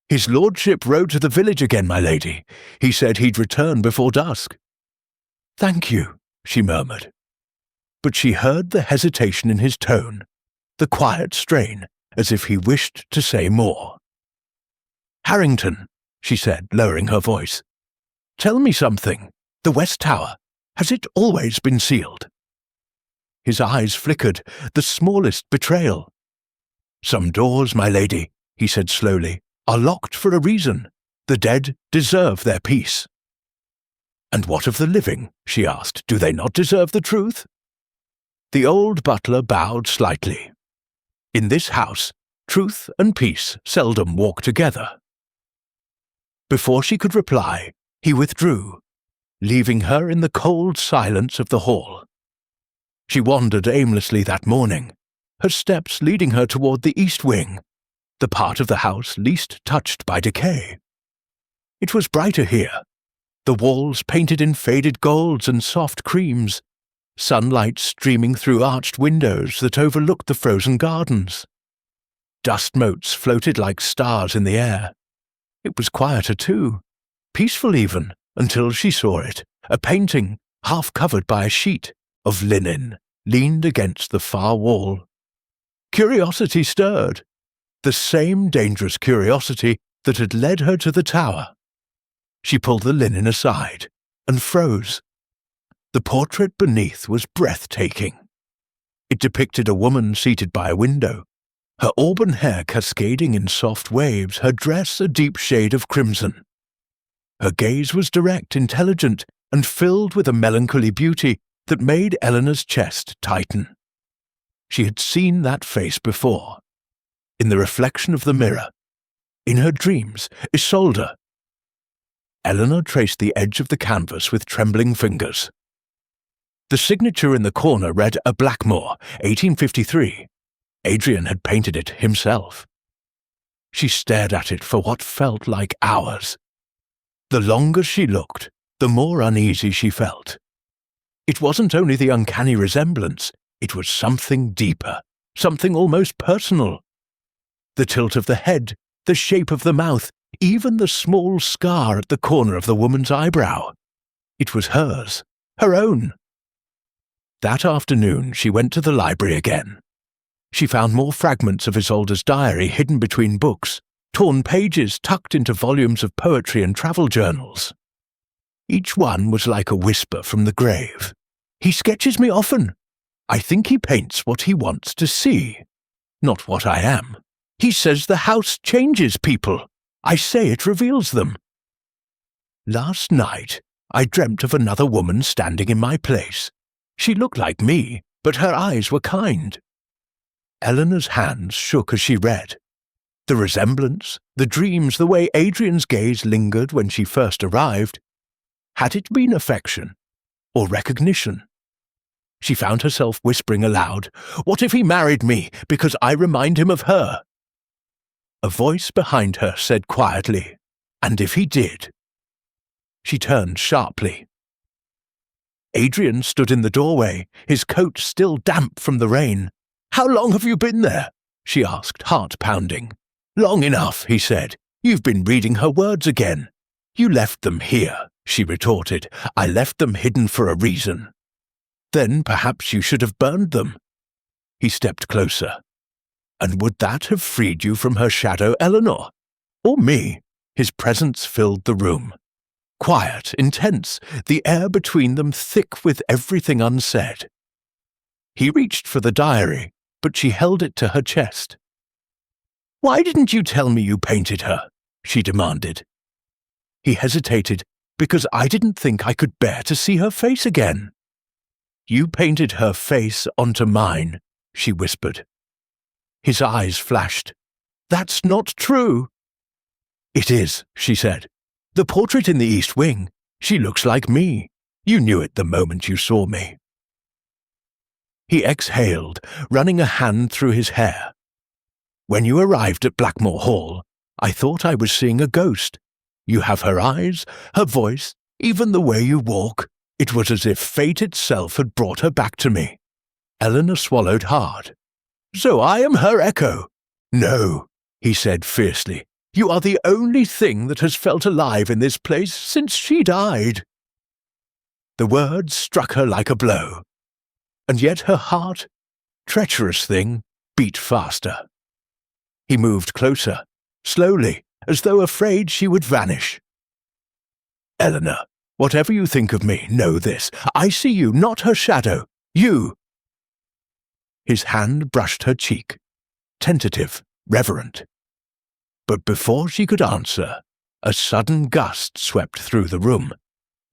"His lordship rode to the village again, my lady. He said he'd return before dusk." "Thank you," she murmured. But she heard the hesitation in his tone, the quiet strain, as if he wished to say more. "Harrington," she said, lowering her voice, "tell me something. The West Tower, has it always been sealed?" His eyes flickered, the smallest betrayal. "Some doors, my lady," he said slowly, "are locked for a reason. The dead deserve their peace." "And what of the living?" she asked. "Do they not deserve the truth?" The old butler bowed slightly. In this house, truth and peace seldom walk together. Before she could reply, he withdrew, leaving her in the cold silence of the hall. She wandered aimlessly that morning, her steps leading her toward the east wing, the part of the house least touched by decay. It was brighter here, the walls painted in faded golds and soft creams, sunlight streaming through arched windows that overlooked the frozen gardens. Dust motes floated like stars in the air. It was quieter too, peaceful even, until she saw it, a painting, half covered by a sheet, of linen, leaned against the far wall. Curiosity stirred, the same dangerous curiosity that had led her to the tower. She pulled the linen aside, and froze. The portrait beneath was breathtaking. It depicted a woman seated by a window, her auburn hair cascading in soft waves, her dress a deep shade of crimson. Her gaze was direct, intelligent, and filled with a melancholy beauty that made Eleanor's chest tighten. She had seen that face before. In the reflection of the mirror. In her dreams, Isolde. Eleanor traced the edge of the canvas with trembling fingers. The signature in the corner read A Blackmore, 1853. Adrian had painted it himself. She stared at it for what felt like hours. The longer she looked, the more uneasy she felt. It wasn't only the uncanny resemblance, it was something deeper, something almost personal. The tilt of the head, the shape of the mouth, even the small scar at the corner of the woman's eyebrow. It was hers, her own. That afternoon she went to the library again. She found more fragments of Isolde's diary hidden between books, torn pages tucked into volumes of poetry and travel journals. Each one was like a whisper from the grave. He sketches me often. I think he paints what he wants to see, not what I am. He says the house changes people. I say it reveals them. Last night, I dreamt of another woman standing in my place. She looked like me, but her eyes were kind. Eleanor's hands shook as she read. The resemblance, the dreams, the way Adrian's gaze lingered when she first arrived. Had it been affection or recognition? She found herself whispering aloud, "What if he married me because I remind him of her?" A voice behind her said quietly, "And if he did?" She turned sharply. Adrian stood in the doorway, his coat still damp from the rain. "How long have you been there?" she asked, heart pounding. "Long enough," he said. "You've been reading her words again." "You left them here," she retorted. "I left them hidden for a reason." "Then perhaps you should have burned them." He stepped closer. "And would that have freed you from her shadow, Eleanor? Or me?" His presence filled the room. Quiet, intense, the air between them thick with everything unsaid. He reached for the diary, but she held it to her chest. "Why didn't you tell me you painted her?" she demanded. He hesitated, "Because I didn't think I could bear to see her face again." "You painted her face onto mine," she whispered. His eyes flashed. "That's not true." "It is," she said. "The portrait in the East Wing. She looks like me. You knew it the moment you saw me." He exhaled, running a hand through his hair. "When you arrived at Blackmore Hall, I thought I was seeing a ghost. You have her eyes, her voice, even the way you walk. It was as if fate itself had brought her back to me." Eleanor swallowed hard. "So I am her echo?" "No," he said fiercely. "You are the only thing that has felt alive in this place since she died." The words struck her like a blow. And yet her heart, treacherous thing, beat faster. He moved closer, slowly, as though afraid she would vanish. "Eleanor, whatever you think of me, know this. I see you, not her shadow. You." His hand brushed her cheek, tentative, reverent. But before she could answer, a sudden gust swept through the room,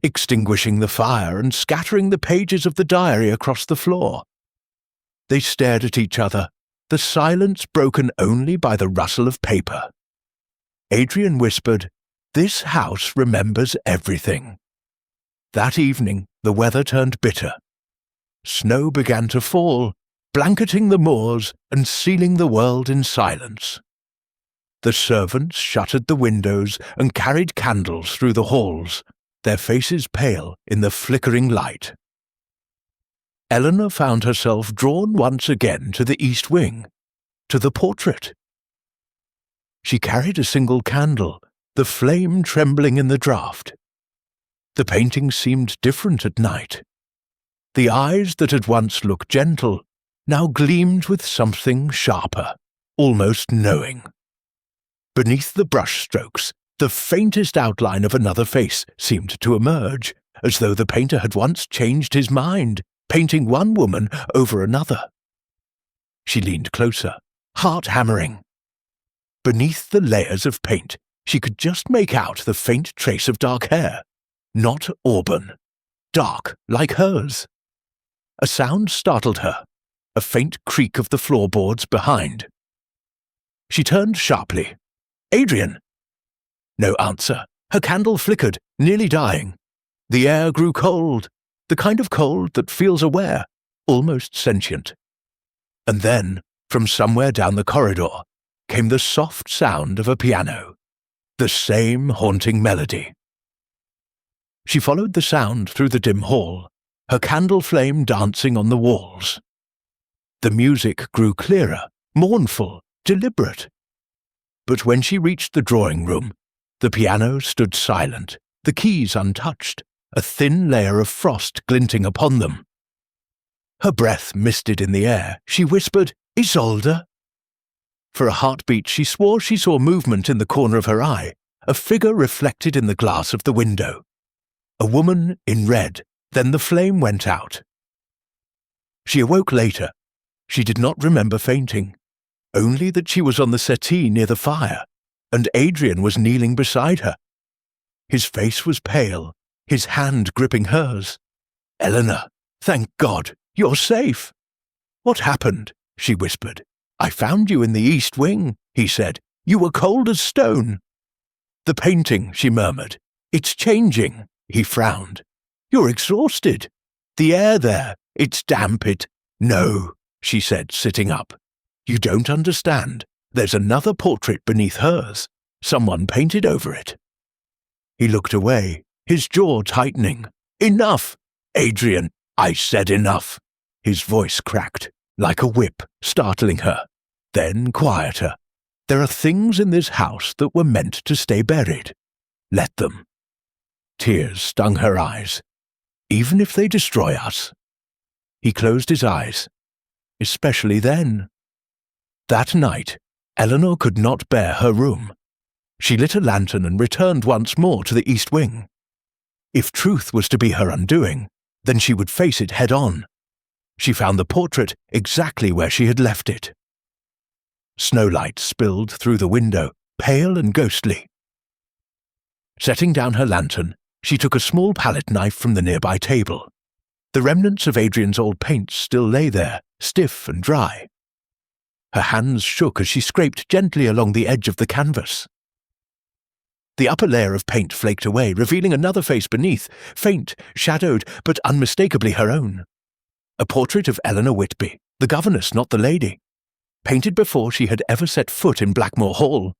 extinguishing the fire and scattering the pages of the diary across the floor. They stared at each other, the silence broken only by the rustle of paper. Adrian whispered, "This house remembers everything." That evening, the weather turned bitter. Snow began to fall, blanketing the moors and sealing the world in silence. The servants shuttered the windows and carried candles through the halls, their faces pale in the flickering light. Eleanor found herself drawn once again to the East Wing, to the portrait. She carried a single candle, the flame trembling in the draught. The painting seemed different at night. The eyes that had once looked gentle now gleamed with something sharper, almost knowing. Beneath the brushstrokes, the faintest outline of another face seemed to emerge, as though the painter had once changed his mind, painting one woman over another. She leaned closer, heart hammering. Beneath the layers of paint, She could just make out the faint trace of dark hair. Not auburn. Dark, like hers. A sound startled her, a faint creak of the floorboards behind. She turned sharply. "Adrian!" No answer. Her candle flickered, nearly dying. The air grew cold, the kind of cold that feels aware, almost sentient. And then, from somewhere down the corridor, came the soft sound of a piano, the same haunting melody. She followed the sound through the dim hall, her candle flame dancing on the walls. The music grew clearer, mournful, deliberate. But when she reached the drawing room, the piano stood silent, the keys untouched, a thin layer of frost glinting upon them. Her breath misted in the air. She whispered, "Isolde?" For a heartbeat she swore she saw movement in the corner of her eye, a figure reflected in the glass of the window. A woman in red, then the flame went out. She awoke later. She did not remember fainting, only that she was on the settee near the fire, and Adrian was kneeling beside her. His face was pale, his hand gripping hers. "Eleanor, thank God, you're safe." "What happened?" she whispered. "I found you in the east wing," he said. "You were cold as stone." "The painting," she murmured. "It's changing," he frowned. "You're exhausted. The air there, it's damp, No," she said, sitting up. "You don't understand. There's another portrait beneath hers. Someone painted over it." He looked away, his jaw tightening. "Enough! Adrian, I said enough." His voice cracked, like a whip, startling her. Then quieter. "There are things in this house that were meant to stay buried. Let them." Tears stung her eyes. "Even if they destroy us." He closed his eyes. Especially then. That night, Eleanor could not bear her room. She lit a lantern and returned once more to the east wing. If truth was to be her undoing, then she would face it head-on. She found the portrait exactly where she had left it. Snowlight spilled through the window, pale and ghostly. Setting down her lantern, she took a small palette knife from the nearby table. The remnants of Adrian's old paints still lay there, stiff and dry. Her hands shook as she scraped gently along the edge of the canvas. The upper layer of paint flaked away, revealing another face beneath, faint, shadowed, but unmistakably her own. A portrait of Eleanor Whitby, the governess, not the lady, painted before she had ever set foot in Blackmore Hall.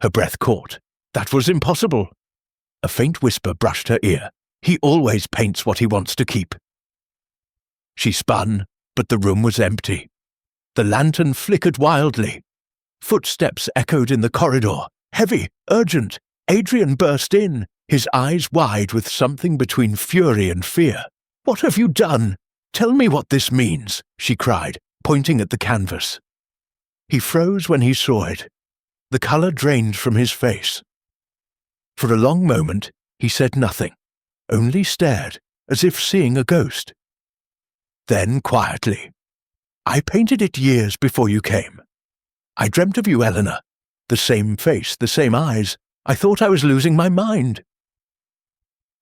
Her breath caught. That was impossible. A faint whisper brushed her ear. He always paints what he wants to keep. She spun, but the room was empty. The lantern flickered wildly. Footsteps echoed in the corridor, heavy, urgent. Adrian burst in, his eyes wide with something between fury and fear. "What have you done? Tell me what this means," she cried, pointing at the canvas. He froze when he saw it. The colour drained from his face. For a long moment, he said nothing, only stared, as if seeing a ghost. Then, quietly, "I painted it years before you came. I dreamt of you, Eleanor. The same face, the same eyes. I thought I was losing my mind."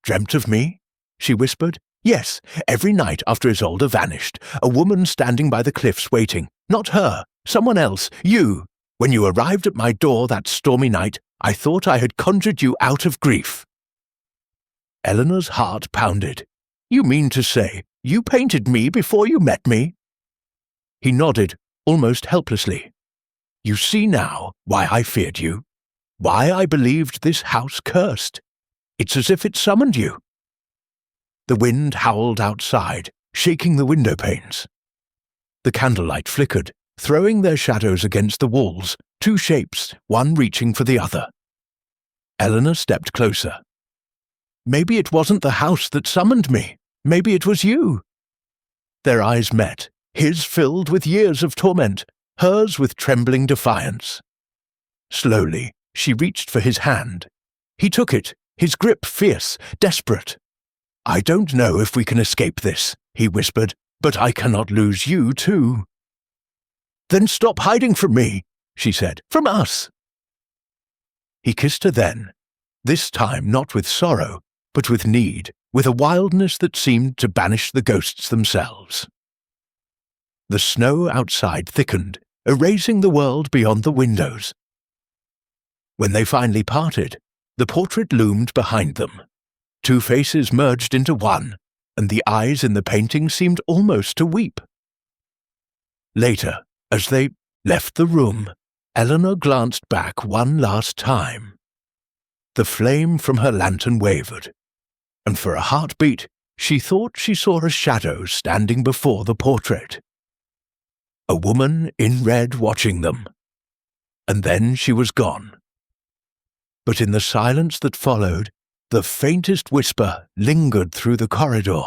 "Dreamt of me?" she whispered. "Yes, every night after Isolde vanished, a woman standing by the cliffs waiting. Not her, someone else, you. When you arrived at my door that stormy night, I thought I had conjured you out of grief." Eleanor's heart pounded. "You mean to say you painted me before you met me?" He nodded, almost helplessly. "You see now why I feared you, why I believed this house cursed. It's as if it summoned you." The wind howled outside, shaking the window panes. The candlelight flickered, throwing their shadows against the walls, two shapes, one reaching for the other. Eleanor stepped closer. "Maybe it wasn't the house that summoned me. Maybe it was you." Their eyes met, his filled with years of torment, hers with trembling defiance. Slowly, she reached for his hand. He took it, his grip fierce, desperate. "I don't know if we can escape this," he whispered, "but I cannot lose you, too." "Then stop hiding from me," she said. "From us." He kissed her then, this time not with sorrow, but with need, with a wildness that seemed to banish the ghosts themselves. The snow outside thickened, erasing the world beyond the windows. When they finally parted, the portrait loomed behind them. Two faces merged into one, and the eyes in the painting seemed almost to weep. Later, as they left the room, Eleanor glanced back one last time. The flame from her lantern wavered, and for a heartbeat she thought she saw a shadow standing before the portrait. A woman in red watching them. And then she was gone. But in the silence that followed, the faintest whisper lingered through the corridor.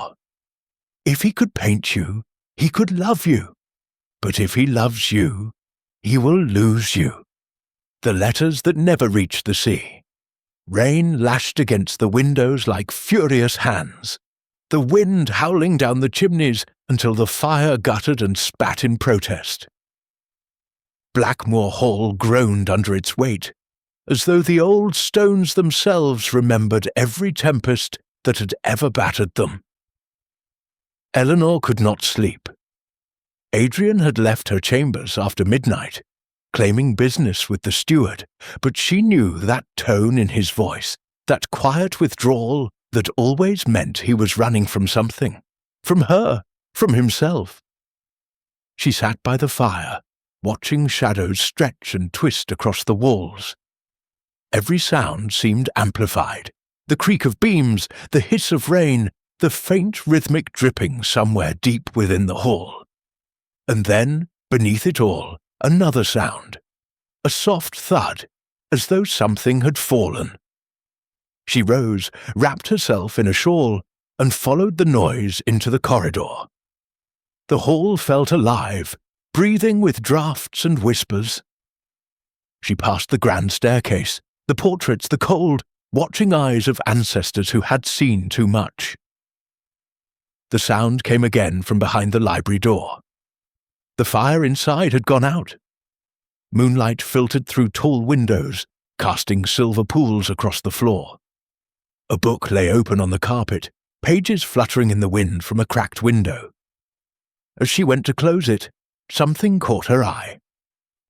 If he could paint you, he could love you. But if he loves you, he will lose you. The letters that never reached the sea. Rain lashed against the windows like furious hands. The wind howling down the chimneys until the fire guttered and spat in protest. Blackmore Hall groaned under its weight, as though the old stones themselves remembered every tempest that had ever battered them. Eleanor could not sleep. Adrian had left her chambers after midnight, claiming business with the steward, but she knew that tone in his voice, that quiet withdrawal that always meant he was running from something, from her, from himself. She sat by the fire, watching shadows stretch and twist across the walls. Every sound seemed amplified, the creak of beams, the hiss of rain, the faint rhythmic dripping somewhere deep within the hall. And then, beneath it all, another sound, a soft thud, as though something had fallen. She rose, wrapped herself in a shawl, and followed the noise into the corridor. The hall felt alive, breathing with draughts and whispers. She passed the grand staircase, the portraits, the cold, watching eyes of ancestors who had seen too much. The sound came again from behind the library door. The fire inside had gone out. Moonlight filtered through tall windows, casting silver pools across the floor. A book lay open on the carpet, pages fluttering in the wind from a cracked window. As she went to close it, something caught her eye.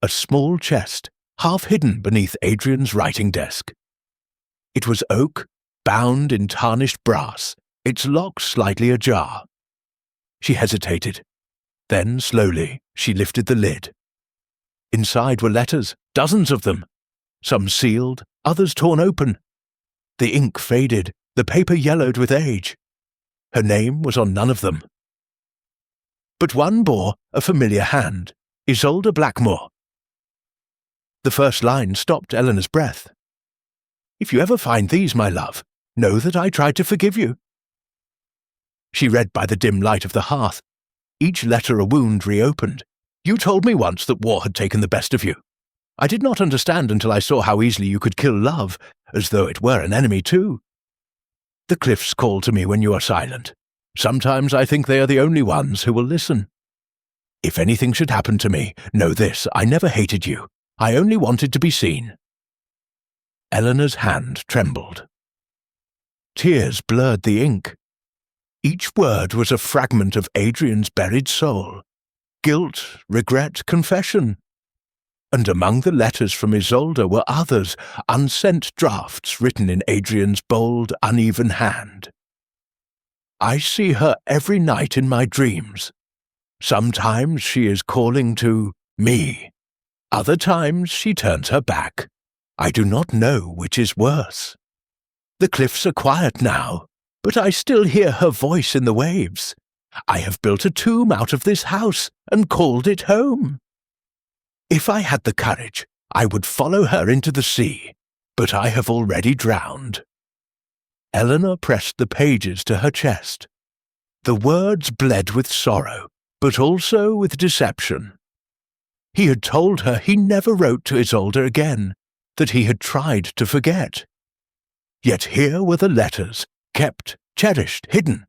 A small chest, half hidden beneath Adrian's writing desk. It was oak, bound in tarnished brass, its lock slightly ajar. She hesitated. Then, slowly, she lifted the lid. Inside were letters, dozens of them, some sealed, others torn open. The ink faded, the paper yellowed with age. Her name was on none of them. But one bore a familiar hand, Isolde Blackmore. The first line stopped Eleanor's breath. "If you ever find these, my love, know that I tried to forgive you." She read by the dim light of the hearth, each letter a wound reopened. "You told me once that war had taken the best of you. I did not understand until I saw how easily you could kill love, as though it were an enemy too. The cliffs call to me when you are silent. Sometimes I think they are the only ones who will listen. If anything should happen to me, know this, I never hated you. I only wanted to be seen." Eleanor's hand trembled. Tears blurred the ink. Each word was a fragment of Adrian's buried soul. Guilt, regret, confession. And among the letters from Isolde were others, unsent drafts written in Adrian's bold, uneven hand. "I see her every night in my dreams. Sometimes she is calling to me. Other times she turns her back. I do not know which is worse. The cliffs are quiet now, but I still hear her voice in the waves. I have built a tomb out of this house and called it home. If I had the courage, I would follow her into the sea, but I have already drowned." Eleanor pressed the pages to her chest. The words bled with sorrow, but also with deception. He had told her he never wrote to Isolde again, that he had tried to forget. Yet here were the letters, kept, cherished, hidden.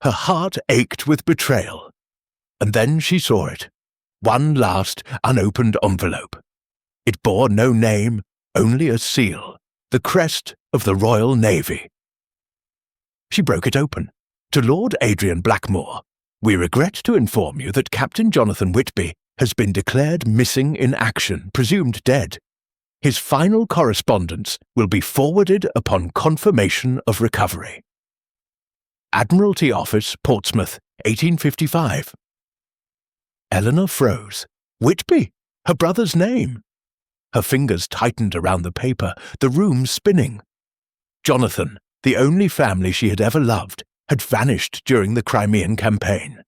Her heart ached with betrayal. And then she saw it, one last, unopened envelope. It bore no name, only a seal, the crest of the Royal Navy. She broke it open. To Lord Adrian Blackmore, we regret to inform you that Captain Jonathan Whitby has been declared missing in action, presumed dead. His final correspondence will be forwarded upon confirmation of recovery. Admiralty Office, Portsmouth, 1855. Eleanor froze. Whitby! Her brother's name! Her fingers tightened around the paper, the room spinning. Jonathan, the only family she had ever loved, had vanished during the Crimean campaign.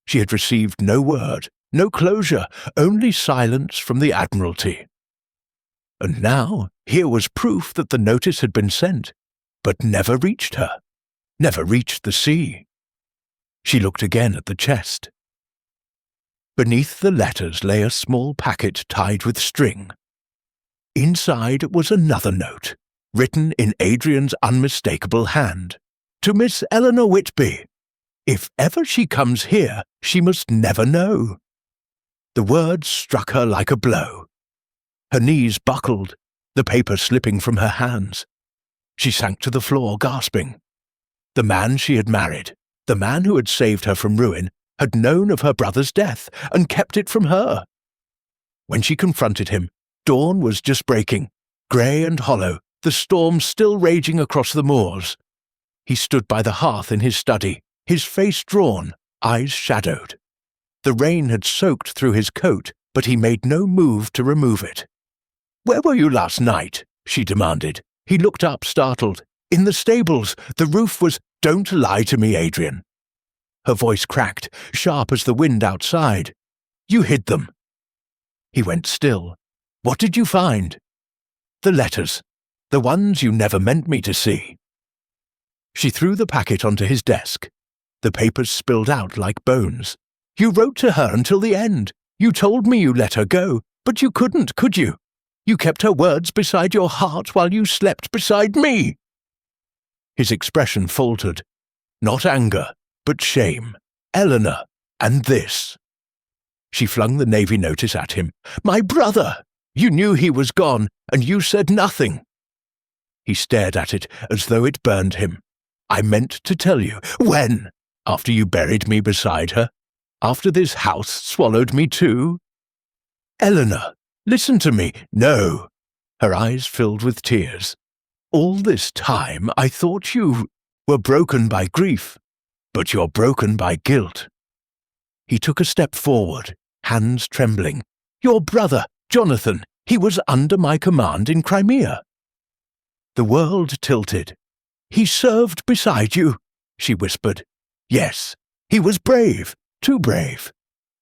She had received no word, no closure, only silence from the Admiralty. And now here was proof that the notice had been sent, but never reached her, never reached the sea. She looked again at the chest. Beneath the letters lay a small packet tied with string. Inside was another note, written in Adrian's unmistakable hand. To Miss Eleanor Whitby. If ever she comes here, she must never know. The words struck her like a blow. Her knees buckled, the paper slipping from her hands. She sank to the floor, gasping. The man she had married, the man who had saved her from ruin, had known of her brother's death and kept it from her. When she confronted him, dawn was just breaking, grey and hollow, the storm still raging across the moors. He stood by the hearth in his study, his face drawn, eyes shadowed. The rain had soaked through his coat, but he made no move to remove it. "Where were you last night?" she demanded. He looked up, startled. "In the stables. The roof was—" "Don't lie to me, Adrian." Her voice cracked, sharp as the wind outside. "You hid them." He went still. "What did you find?" "The letters. The ones you never meant me to see." She threw the packet onto his desk. The papers spilled out like bones. "You wrote to her until the end. You told me you let her go, but you couldn't, could you? You kept her words beside your heart while you slept beside me." His expression faltered. Not anger, but shame. "Eleanor, and this." She flung the Navy notice at him. "My brother! You knew he was gone, and you said nothing." He stared at it as though it burned him. "I meant to tell you." "When? After you buried me beside her? After this house swallowed me too?" "Eleanor, listen to me." "No." Her eyes filled with tears. "All this time I thought you were broken by grief, but you're broken by guilt." He took a step forward, hands trembling. "Your brother, Jonathan, he was under my command in Crimea." The world tilted. "He served beside you," she whispered. "Yes, he was brave, too brave.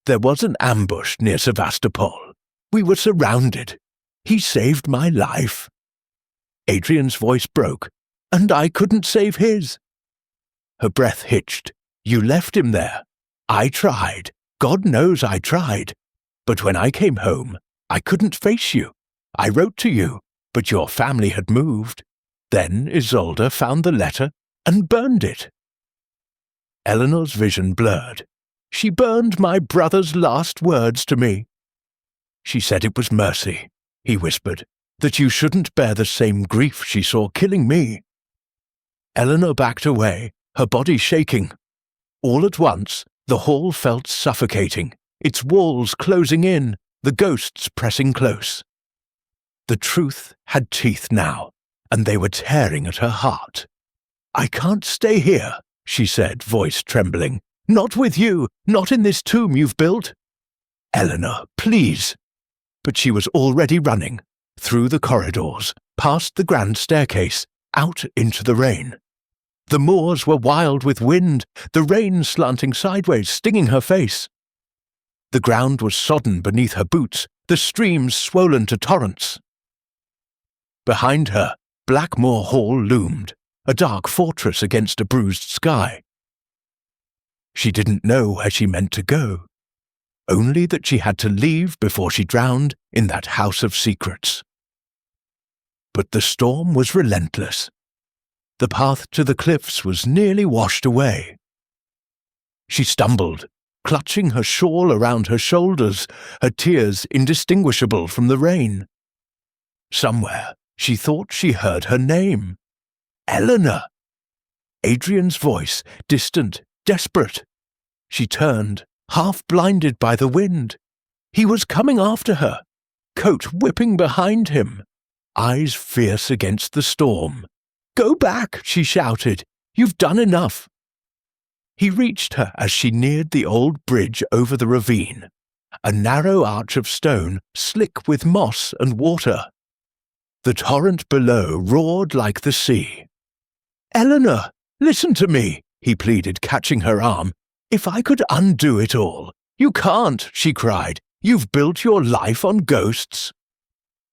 There was an ambush near Sevastopol. We were surrounded. He saved my life." Adrian's voice broke. "And I couldn't save his." Her breath hitched. "You left him there. I tried. God knows I tried. But when I came home, I couldn't face you. I wrote to you, but your family had moved. Then Isolde found the letter and burned it." Eleanor's vision blurred. "She burned my brother's last words to me." "She said it was mercy," he whispered, "that you shouldn't bear the same grief she saw killing me." Eleanor backed away, her body shaking. All at once, the hall felt suffocating, its walls closing in, the ghosts pressing close. The truth had teeth now, and they were tearing at her heart. "I can't stay here," she said, voice trembling. "Not with you, not in this tomb you've built." "Eleanor, please." But she was already running, through the corridors, past the grand staircase, out into the rain. The moors were wild with wind, the rain slanting sideways, stinging her face. The ground was sodden beneath her boots, the streams swollen to torrents. Behind her, Blackmore Hall loomed, a dark fortress against a bruised sky. She didn't know where she meant to go, only that she had to leave before she drowned in that house of secrets. But the storm was relentless. The path to the cliffs was nearly washed away. She stumbled, clutching her shawl around her shoulders, her tears indistinguishable from the rain. Somewhere she thought she heard her name. Eleanor! Adrian's voice, distant, desperate. She turned, half blinded by the wind. He was coming after her, coat whipping behind him, eyes fierce against the storm. "Go back," she shouted. "You've done enough." He reached her as she neared the old bridge over the ravine, a narrow arch of stone slick with moss and water. The torrent below roared like the sea. "Eleanor, listen to me," he pleaded, catching her arm. "If I could undo it all." "You can't," she cried. "You've built your life on ghosts."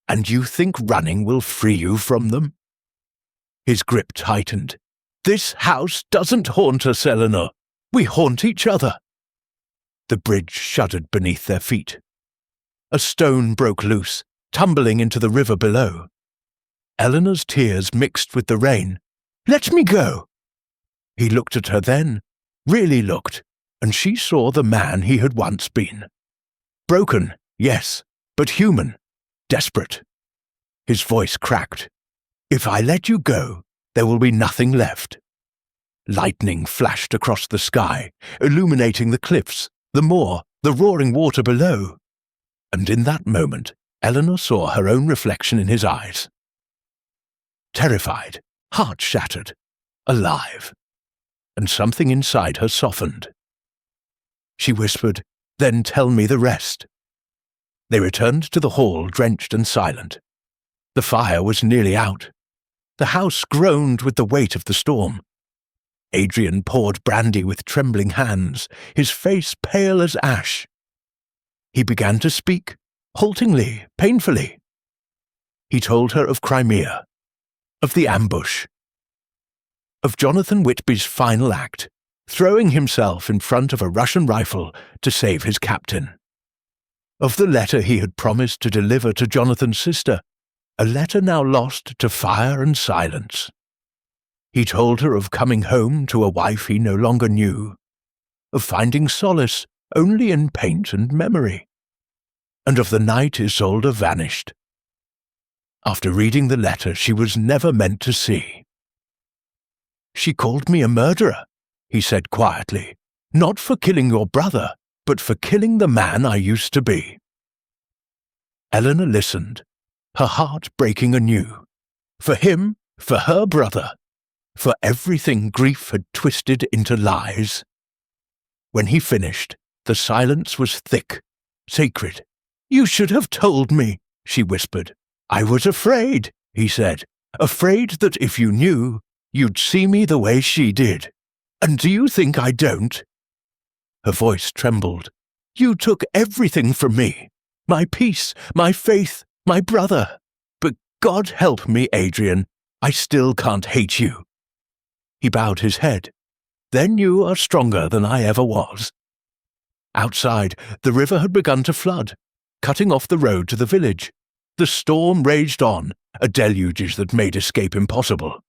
"And you think running will free you from them?" His grip tightened. "This house doesn't haunt us, Eleanor. We haunt each other." The bridge shuddered beneath their feet. A stone broke loose, tumbling into the river below. Eleanor's tears mixed with the rain. "Let me go!" He looked at her then, really looked, and she saw the man he had once been. Broken, yes, but human, desperate. His voice cracked. "If I let you go, there will be nothing left." Lightning flashed across the sky, illuminating the cliffs, the moor, the roaring water below. And in that moment, Eleanor saw her own reflection in his eyes. Terrified, heart-shattered, alive. And something inside her softened. She whispered, "Then tell me the rest." They returned to the hall drenched and silent. The fire was nearly out. The house groaned with the weight of the storm. Adrian poured brandy with trembling hands, his face pale as ash. He began to speak, haltingly, painfully. He told her of Crimea, of the ambush, of Jonathan Whitby's final act, throwing himself in front of a Russian rifle to save his captain, of the letter he had promised to deliver to Jonathan's sister, a letter now lost to fire and silence. He told her of coming home to a wife he no longer knew, of finding solace only in paint and memory, and of the night Isolde vanished. After reading the letter she was never meant to see. "She called me a murderer," he said quietly, "not for killing your brother, but for killing the man I used to be." Eleanor listened, her heart breaking anew. For him, for her brother, for everything grief had twisted into lies. When he finished, the silence was thick, sacred. "You should have told me," she whispered. "I was afraid," he said, "afraid that if you knew, you'd see me the way she did. And do you think I don't?" Her voice trembled. "You took everything from me, my peace, my faith, my brother. But God help me, Adrian, I still can't hate you." He bowed his head. "Then you are stronger than I ever was." Outside, the river had begun to flood, cutting off the road to the village. The storm raged on, a deluge that made escape impossible.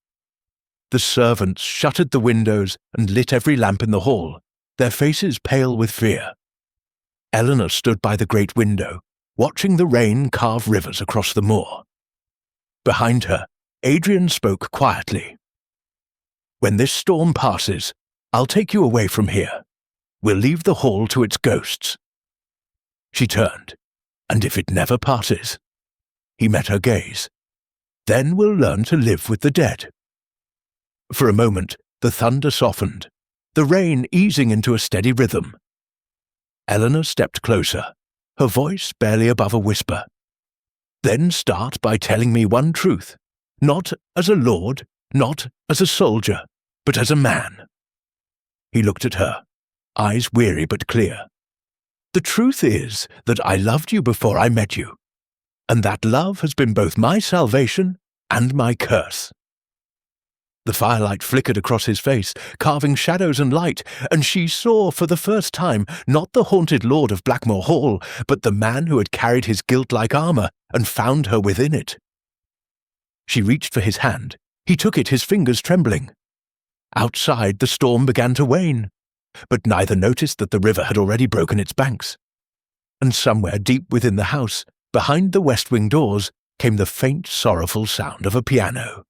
The servants shuttered the windows and lit every lamp in the hall, their faces pale with fear. Eleanor stood by the great window, watching the rain carve rivers across the moor. Behind her, Adrian spoke quietly. "When this storm passes, I'll take you away from here. We'll leave the hall to its ghosts." She turned. "And if it never passes?" He met her gaze. "Then we'll learn to live with the dead." For a moment, the thunder softened, the rain easing into a steady rhythm. Eleanor stepped closer, her voice barely above a whisper. "Then start by telling me one truth, not as a lord, not as a soldier, but as a man." He looked at her, eyes weary but clear. "The truth is that I loved you before I met you, and that love has been both my salvation and my curse." The firelight flickered across his face, carving shadows and light, and she saw for the first time not the haunted lord of Blackmore Hall, but the man who had carried his guilt-like armour and found her within it. She reached for his hand. He took it, his fingers trembling. Outside, the storm began to wane, but neither noticed that the river had already broken its banks. And somewhere deep within the house, behind the west wing doors, came the faint, sorrowful sound of a piano.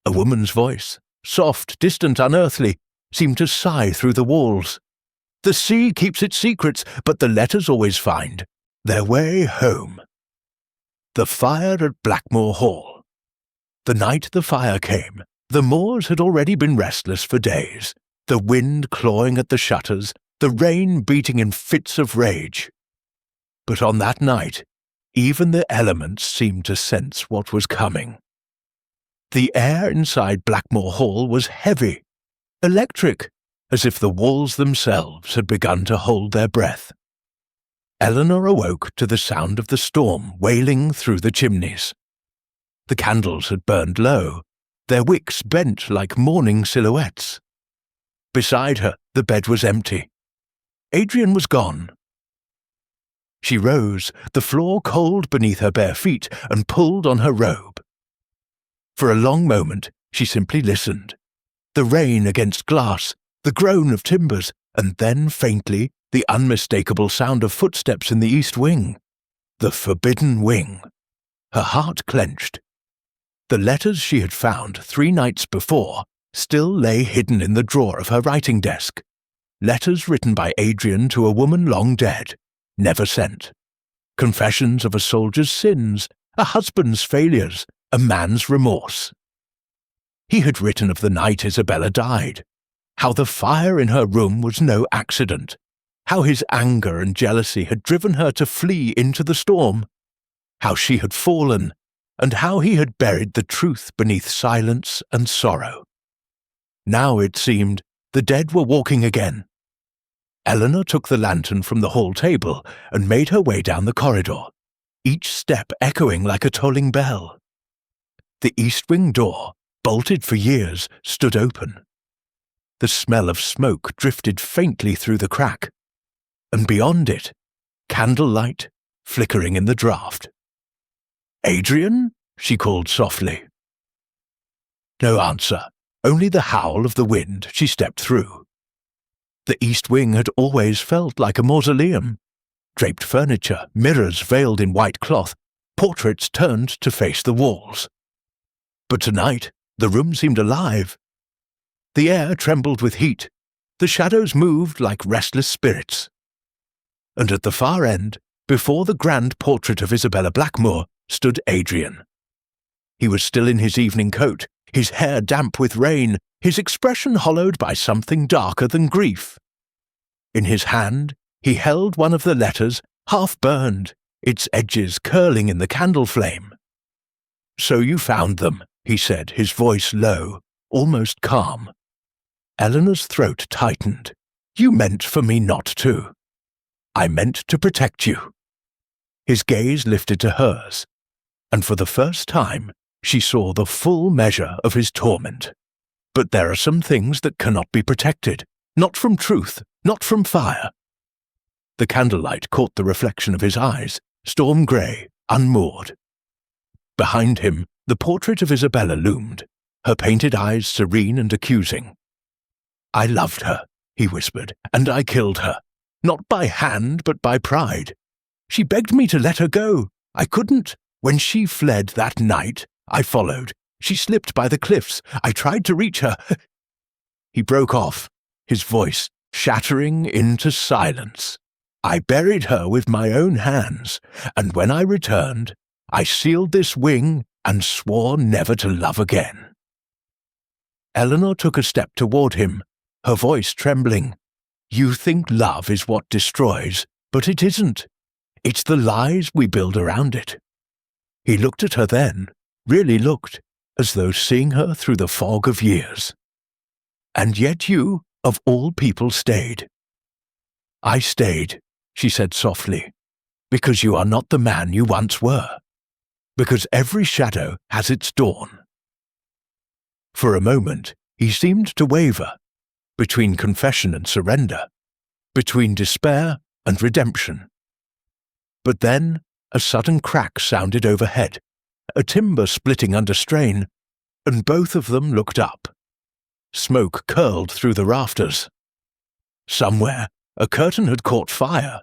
A woman's voice, soft, distant, unearthly, seemed to sigh through the walls. The sea keeps its secrets, but the letters always find their way home. The fire at Blackmoor Hall. The night the fire came, the moors had already been restless for days, the wind clawing at the shutters, the rain beating in fits of rage. But on that night, even the elements seemed to sense what was coming. The air inside Blackmoor Hall was heavy, electric, as if the walls themselves had begun to hold their breath. Eleanor awoke to the sound of the storm wailing through the chimneys. The candles had burned low, their wicks bent like mourning silhouettes. Beside her, the bed was empty. Adrian was gone. She rose, the floor cold beneath her bare feet, and pulled on her robe. For a long moment, she simply listened. The rain against glass, the groan of timbers, and then, faintly, the unmistakable sound of footsteps in the east wing. The forbidden wing. Her heart clenched. The letters she had found 3 nights before still lay hidden in the drawer of her writing desk. Letters written by Adrian to a woman long dead, never sent. Confessions of a soldier's sins, a husband's failures, a man's remorse. He had written of the night Isabella died, how the fire in her room was no accident, how his anger and jealousy had driven her to flee into the storm, how she had fallen, and how he had buried the truth beneath silence and sorrow. Now, it seemed, the dead were walking again. Eleanor took the lantern from the hall table and made her way down the corridor, each step echoing like a tolling bell. The east wing door, bolted for years, stood open. The smell of smoke drifted faintly through the crack, and beyond it, candlelight flickering in the draught. "Adrian?" she called softly. No answer, only the howl of the wind she stepped through. The east wing had always felt like a mausoleum. Draped furniture, mirrors veiled in white cloth, portraits turned to face the walls. But tonight, the room seemed alive. The air trembled with heat. The shadows moved like restless spirits. And at the far end, before the grand portrait of Isabella Blackmoor, stood Adrian. He was still in his evening coat, his hair damp with rain, his expression hollowed by something darker than grief. In his hand, he held one of the letters, half burned, its edges curling in the candle flame. "So you found them," he said, his voice low, almost calm. Eleanor's throat tightened. "You meant for me not to." "I meant to protect you." His gaze lifted to hers, and for the first time she saw the full measure of his torment. But there are some things that cannot be protected, not from truth, not from fire. The candlelight caught the reflection of his eyes, storm grey, unmoored. Behind him, the portrait of Isabella loomed, her painted eyes serene and accusing. "I loved her," he whispered, "and I killed her. Not by hand, but by pride. She begged me to let her go. I couldn't. When she fled that night, I followed. She slipped by the cliffs. I tried to reach her." He broke off, his voice shattering into silence. "I buried her with my own hands, and when I returned, I sealed this wing and swore never to love again." Eleanor took a step toward him, her voice trembling. "You think love is what destroys, but it isn't. It's the lies we build around it." He looked at her then, really looked, as though seeing her through the fog of years. "And yet you, of all people, stayed." "I stayed," she said softly, "because you are not the man you once were. Because every shadow has its dawn." For a moment, he seemed to waver, between confession and surrender, between despair and redemption. But then a sudden crack sounded overhead, a timber splitting under strain, and both of them looked up. Smoke curled through the rafters. Somewhere, a curtain had caught fire.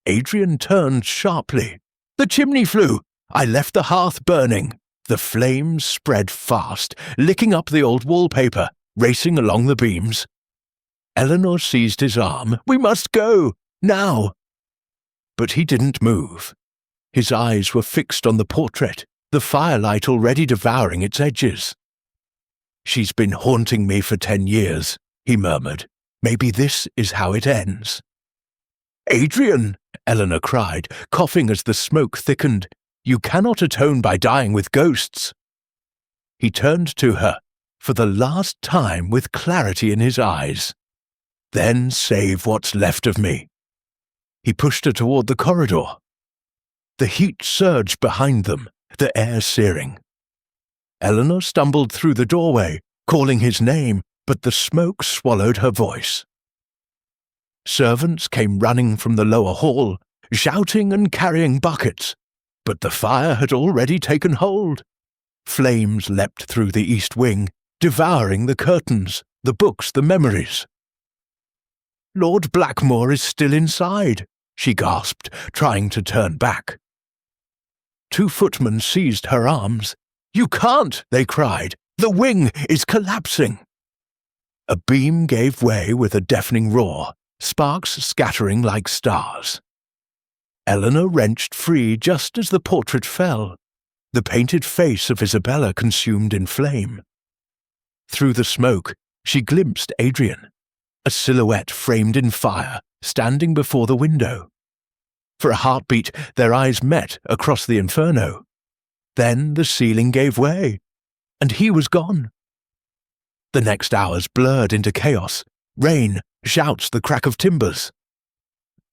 Adrian turned sharply. "The chimney flue! I left the hearth burning. The flames spread fast, licking up the old wallpaper, racing along the beams. Eleanor seized his arm. "We must go! Now!" But he didn't move. His eyes were fixed on the portrait, the firelight already devouring its edges. "She's been haunting me for 10 years, he murmured. "Maybe this is how it ends." "Adrian!" Eleanor cried, coughing as the smoke thickened. "You cannot atone by dying with ghosts." He turned to her, for the last time with clarity in his eyes. "Then save what's left of me." He pushed her toward the corridor. The heat surged behind them, the air searing. Eleanor stumbled through the doorway, calling his name, but the smoke swallowed her voice. Servants came running from the lower hall, shouting and carrying buckets, but the fire had already taken hold. Flames leapt through the east wing, devouring the curtains, the books, the memories. "Lord Blackmore is still inside," she gasped, trying to turn back. 2 footmen seized her arms. "You can't!" they cried. "The wing is collapsing!" A beam gave way with a deafening roar, sparks scattering like stars. Eleanor wrenched free just as the portrait fell, the painted face of Isabella consumed in flame. Through the smoke, she glimpsed Adrian, a silhouette framed in fire, standing before the window. For a heartbeat, their eyes met across the inferno. Then the ceiling gave way, and he was gone. The next hours blurred into chaos, rain, shouts, the crack of timbers.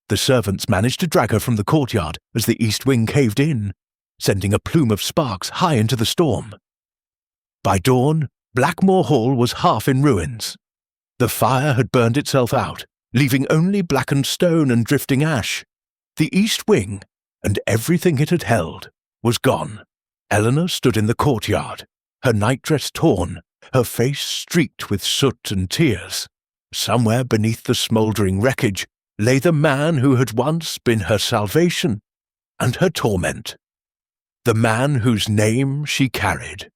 The servants managed to drag her from the courtyard as the east wing caved in, sending a plume of sparks high into the storm. By dawn, Blackmore Hall was half in ruins. The fire had burned itself out, leaving only blackened stone and drifting ash. The east wing, and everything it had held, was gone. Eleanor stood in the courtyard, her nightdress torn, her face streaked with soot and tears. Somewhere beneath the smouldering wreckage lay the man who had once been her salvation and her torment, the man whose name she carried.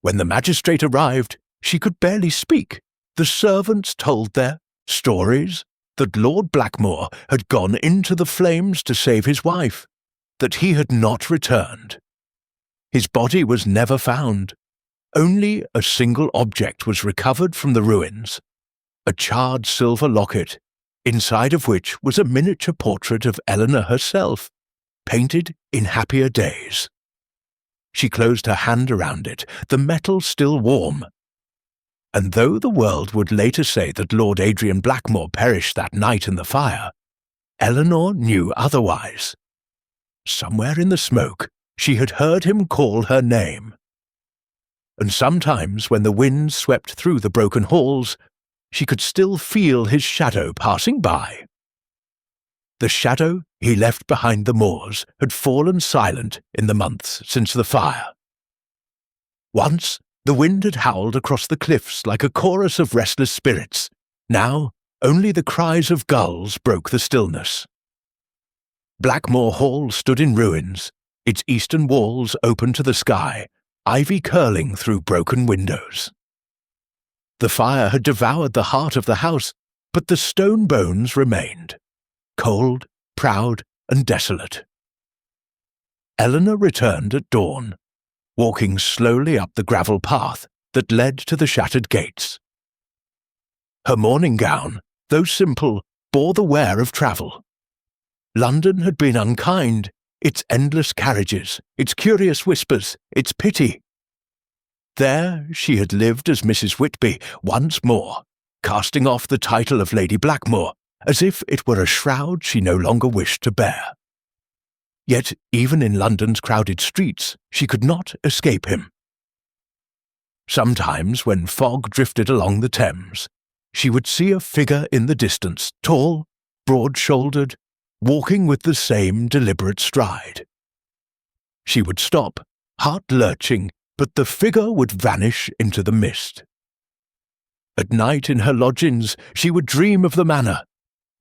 When the magistrate arrived, she could barely speak. The servants told their stories, that Lord Blackmore had gone into the flames to save his wife, that he had not returned. His body was never found. Only a single object was recovered from the ruins, a charred silver locket, inside of which was a miniature portrait of Eleanor herself, painted in happier days. She closed her hand around it, the metal still warm. And though the world would later say that Lord Adrian Blackmore perished that night in the fire, Eleanor knew otherwise. Somewhere in the smoke, she had heard him call her name. And sometimes when the wind swept through the broken halls, she could still feel his shadow passing by. The shadow he left behind the moors had fallen silent in the months since the fire. Once, the wind had howled across the cliffs like a chorus of restless spirits. Now, only the cries of gulls broke the stillness. Blackmore Hall stood in ruins, its eastern walls open to the sky, ivy curling through broken windows. The fire had devoured the heart of the house, but the stone bones remained, cold, proud, and desolate. Eleanor returned at dawn, walking slowly up the gravel path that led to the shattered gates. Her morning gown, though simple, bore the wear of travel. London had been unkind, its endless carriages, its curious whispers, its pity. There she had lived as Mrs. Whitby once more, casting off the title of Lady Blackmore, as if it were a shroud she no longer wished to bear. Yet even in London's crowded streets she could not escape him. Sometimes when fog drifted along the Thames, she would see a figure in the distance, tall, broad-shouldered, walking with the same deliberate stride. She would stop, heart lurching, but the figure would vanish into the mist. At night in her lodgings she would dream of the manor,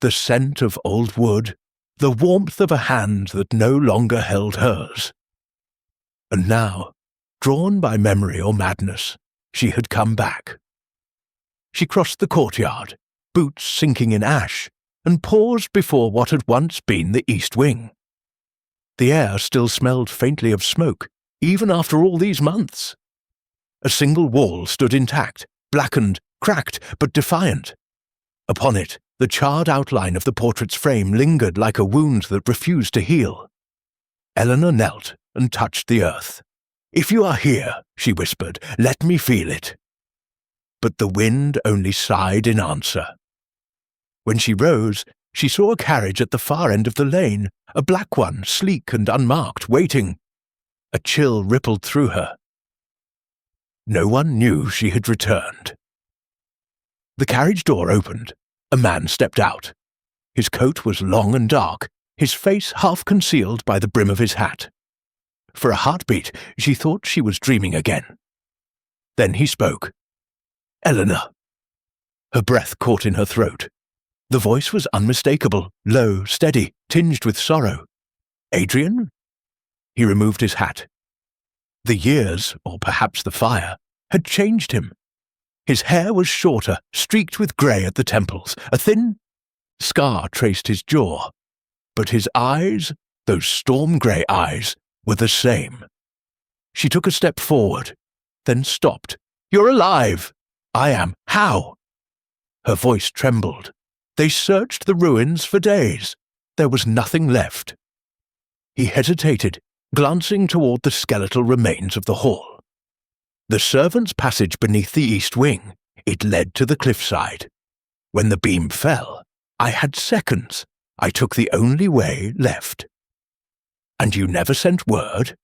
the scent of old wood, the warmth of a hand that no longer held hers. And now, drawn by memory or madness, she had come back. She crossed the courtyard, boots sinking in ash, and paused before what had once been the east wing. The air still smelled faintly of smoke, even after all these months. A single wall stood intact, blackened, cracked, but defiant. Upon it, the charred outline of the portrait's frame lingered like a wound that refused to heal. Eleanor knelt and touched the earth. "If you are here," she whispered, "let me feel it." But the wind only sighed in answer. When she rose, she saw a carriage at the far end of the lane, a black one, sleek and unmarked, waiting. A chill rippled through her. No one knew she had returned. The carriage door opened. A man stepped out. His coat was long and dark, his face half concealed by the brim of his hat. For a heartbeat, she thought she was dreaming again. Then he spoke. "Eleanor." Her breath caught in her throat. The voice was unmistakable, low, steady, tinged with sorrow. "Adrian?" He removed his hat. The years, or perhaps the fire, had changed him. His hair was shorter, streaked with grey at the temples. A thin scar traced his jaw. But his eyes, those storm-grey eyes, were the same. She took a step forward, then stopped. "You're alive!" "I am. How?" Her voice trembled. "They searched the ruins for days. There was nothing left." He hesitated, glancing toward the skeletal remains of the hall. The servants' passage beneath the east wing, it led to the cliffside. When the beam fell, I had seconds. I took the only way left. "And you never sent word?"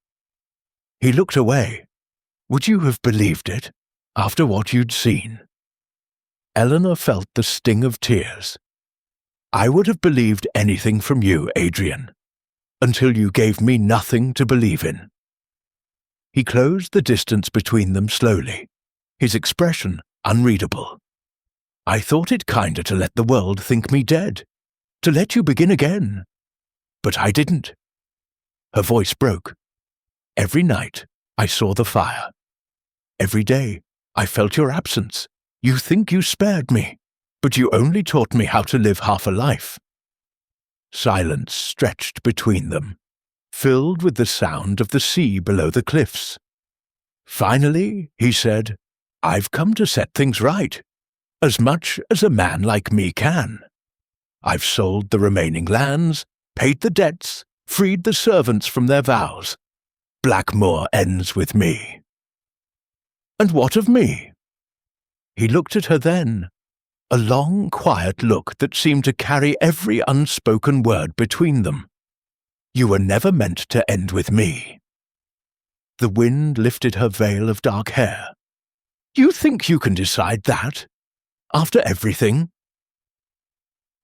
He looked away. "Would you have believed it, after what you'd seen?" Eleanor felt the sting of tears. "I would have believed anything from you, Adrian, until you gave me nothing to believe in." He closed the distance between them slowly, his expression unreadable. "I thought it kinder to let the world think me dead, to let you begin again. But I didn't." Her voice broke. "Every night I saw the fire. Every day I felt your absence. You think you spared me, but you only taught me how to live half a life." Silence stretched between them, filled with the sound of the sea below the cliffs. Finally, he said, "I've come to set things right, as much as a man like me can. I've sold the remaining lands, paid the debts, freed the servants from their vows. Blackmoor ends with me." "And what of me?" He looked at her then, a long, quiet look that seemed to carry every unspoken word between them. "You were never meant to end with me." The wind lifted her veil of dark hair. "You think you can decide that? After everything?"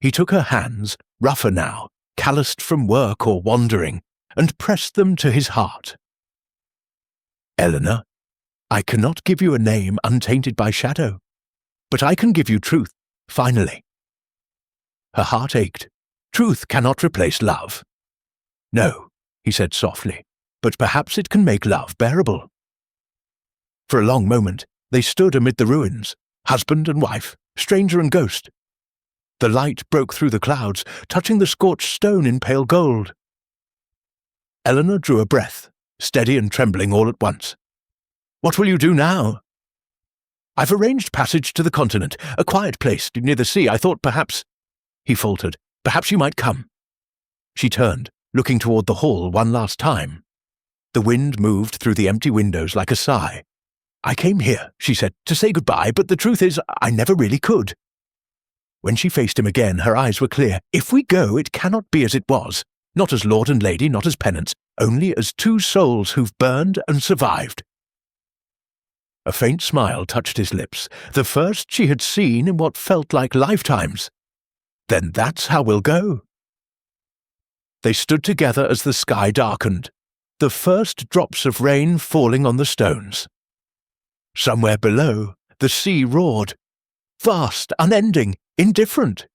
He took her hands, rougher now, calloused from work or wandering, and pressed them to his heart. "Eleanor, I cannot give you a name untainted by shadow, but I can give you truth, finally." Her heart ached. Truth cannot replace love. "No," he said softly, "but perhaps it can make love bearable." For a long moment they stood amid the ruins, husband and wife, stranger and ghost. The light broke through the clouds, touching the scorched stone in pale gold. Eleanor drew a breath, steady and trembling all at once. "What will you do now?" "I've arranged passage to the continent, a quiet place near the sea. I thought perhaps—" He faltered. "Perhaps you might come." She turned, looking toward the hall one last time. The wind moved through the empty windows like a sigh. "I came here," she said, "to say goodbye, but the truth is, I never really could." When she faced him again, her eyes were clear. "If we go, it cannot be as it was. Not as lord and lady, not as penance, only as two souls who've burned and survived." A faint smile touched his lips, the first she had seen in what felt like lifetimes. "Then that's how we'll go." They stood together as the sky darkened, the first drops of rain falling on the stones. Somewhere below, the sea roared, vast, unending, indifferent.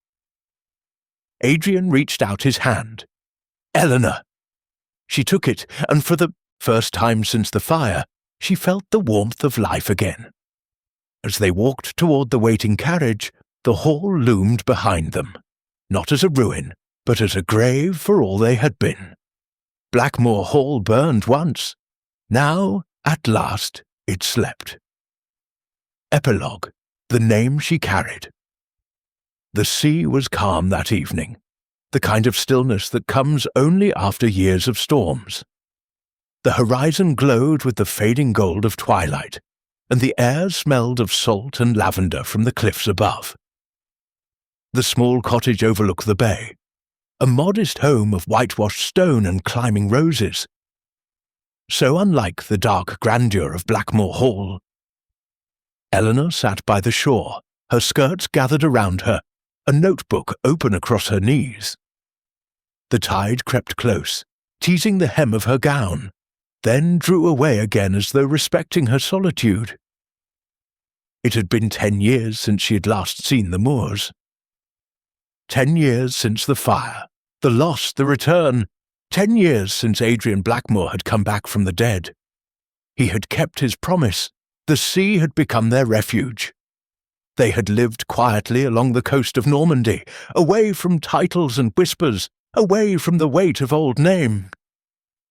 Adrian reached out his hand, Eleanor! She took it, and for the first time since the fire, she felt the warmth of life again. As they walked toward the waiting carriage, the hall loomed behind them, not as a ruin, but as a grave for all they had been. Blackmore Hall burned once. Now, at last, it slept. Epilogue, the name she carried. The sea was calm that evening, the kind of stillness that comes only after years of storms. The horizon glowed with the fading gold of twilight, and the air smelled of salt and lavender from the cliffs above. The small cottage overlooked the bay, a modest home of whitewashed stone and climbing roses. So unlike the dark grandeur of Blackmore Hall. Eleanor sat by the shore, her skirts gathered around her, a notebook open across her knees. The tide crept close, teasing the hem of her gown, then drew away again as though respecting her solitude. It had been 10 years since she had last seen the moors. 10 years since the fire, the loss, the return. 10 years since Adrian Blackmore had come back from the dead. He had kept his promise. The sea had become their refuge. They had lived quietly along the coast of Normandy, away from titles and whispers, away from the weight of old name.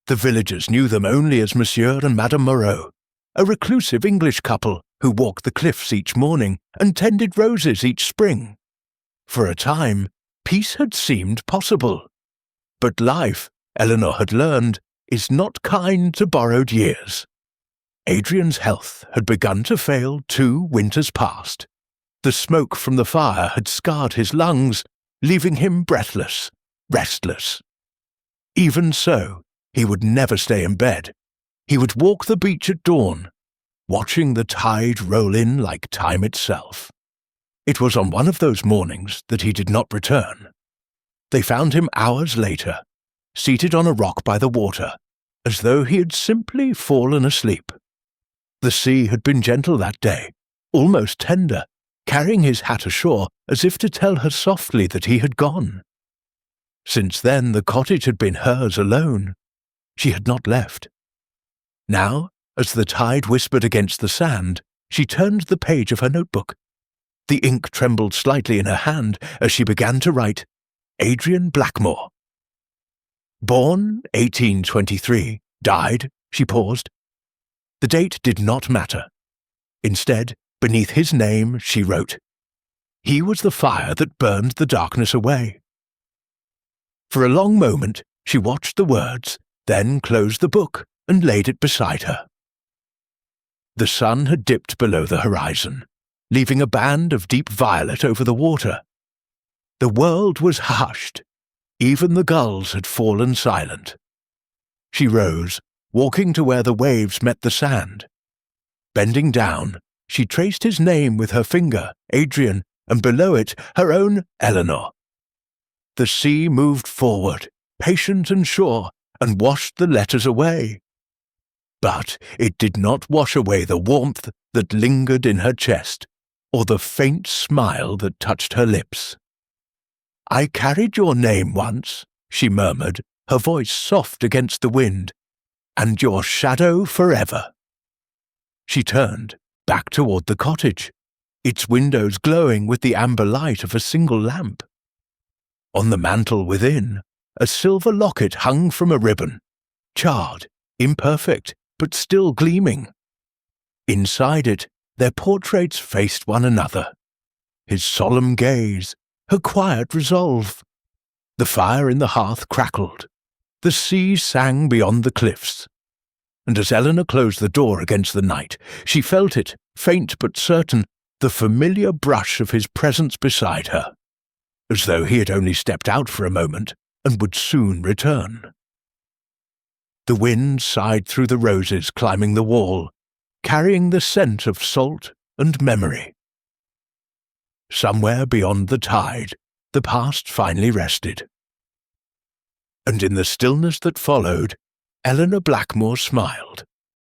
The villagers knew them only as Monsieur and Madame Moreau, a reclusive English couple who walked the cliffs each morning and tended roses each spring. For a time, peace had seemed possible. But life, Eleanor had learned, is not kind to borrowed years. Adrian's health had begun to fail 2 winters past. The smoke from the fire had scarred his lungs, leaving him breathless, restless. Even so, he would never stay in bed. He would walk the beach at dawn, watching the tide roll in like time itself. It was on one of those mornings that he did not return. They found him hours later, seated on a rock by the water, as though he had simply fallen asleep. The sea had been gentle that day, almost tender, carrying his hat ashore as if to tell her softly that he had gone. Since then the cottage had been hers alone. She had not left. Now, as the tide whispered against the sand, she turned the page of her notebook. The ink trembled slightly in her hand as she began to write, Adrian Blackmore. Born 1823, died, she paused. The date did not matter. Instead, beneath his name, she wrote, he was the fire that burned the darkness away. For a long moment, she watched the words, then closed the book and laid it beside her. The sun had dipped below the horizon, leaving a band of deep violet over the water. The world was hushed. Even the gulls had fallen silent. She rose, walking to where the waves met the sand. Bending down, she traced his name with her finger, Adrian, and below it her own Eleanor. The sea moved forward, patient and sure, and washed the letters away. But it did not wash away the warmth that lingered in her chest, or the faint smile that touched her lips. I carried your name once, she murmured, her voice soft against the wind, and your shadow forever. She turned, back toward the cottage, its windows glowing with the amber light of a single lamp. On the mantel within, a silver locket hung from a ribbon, charred, imperfect, but still gleaming. Inside it, their portraits faced one another. His solemn gaze, her quiet resolve. The fire in the hearth crackled. The sea sang beyond the cliffs. And as Eleanor closed the door against the night, she felt it, faint but certain, the familiar brush of his presence beside her, as though he had only stepped out for a moment and would soon return. The wind sighed through the roses climbing the wall, carrying the scent of salt and memory. Somewhere beyond the tide, the past finally rested. And in the stillness that followed, Eleanor Blackmore smiled.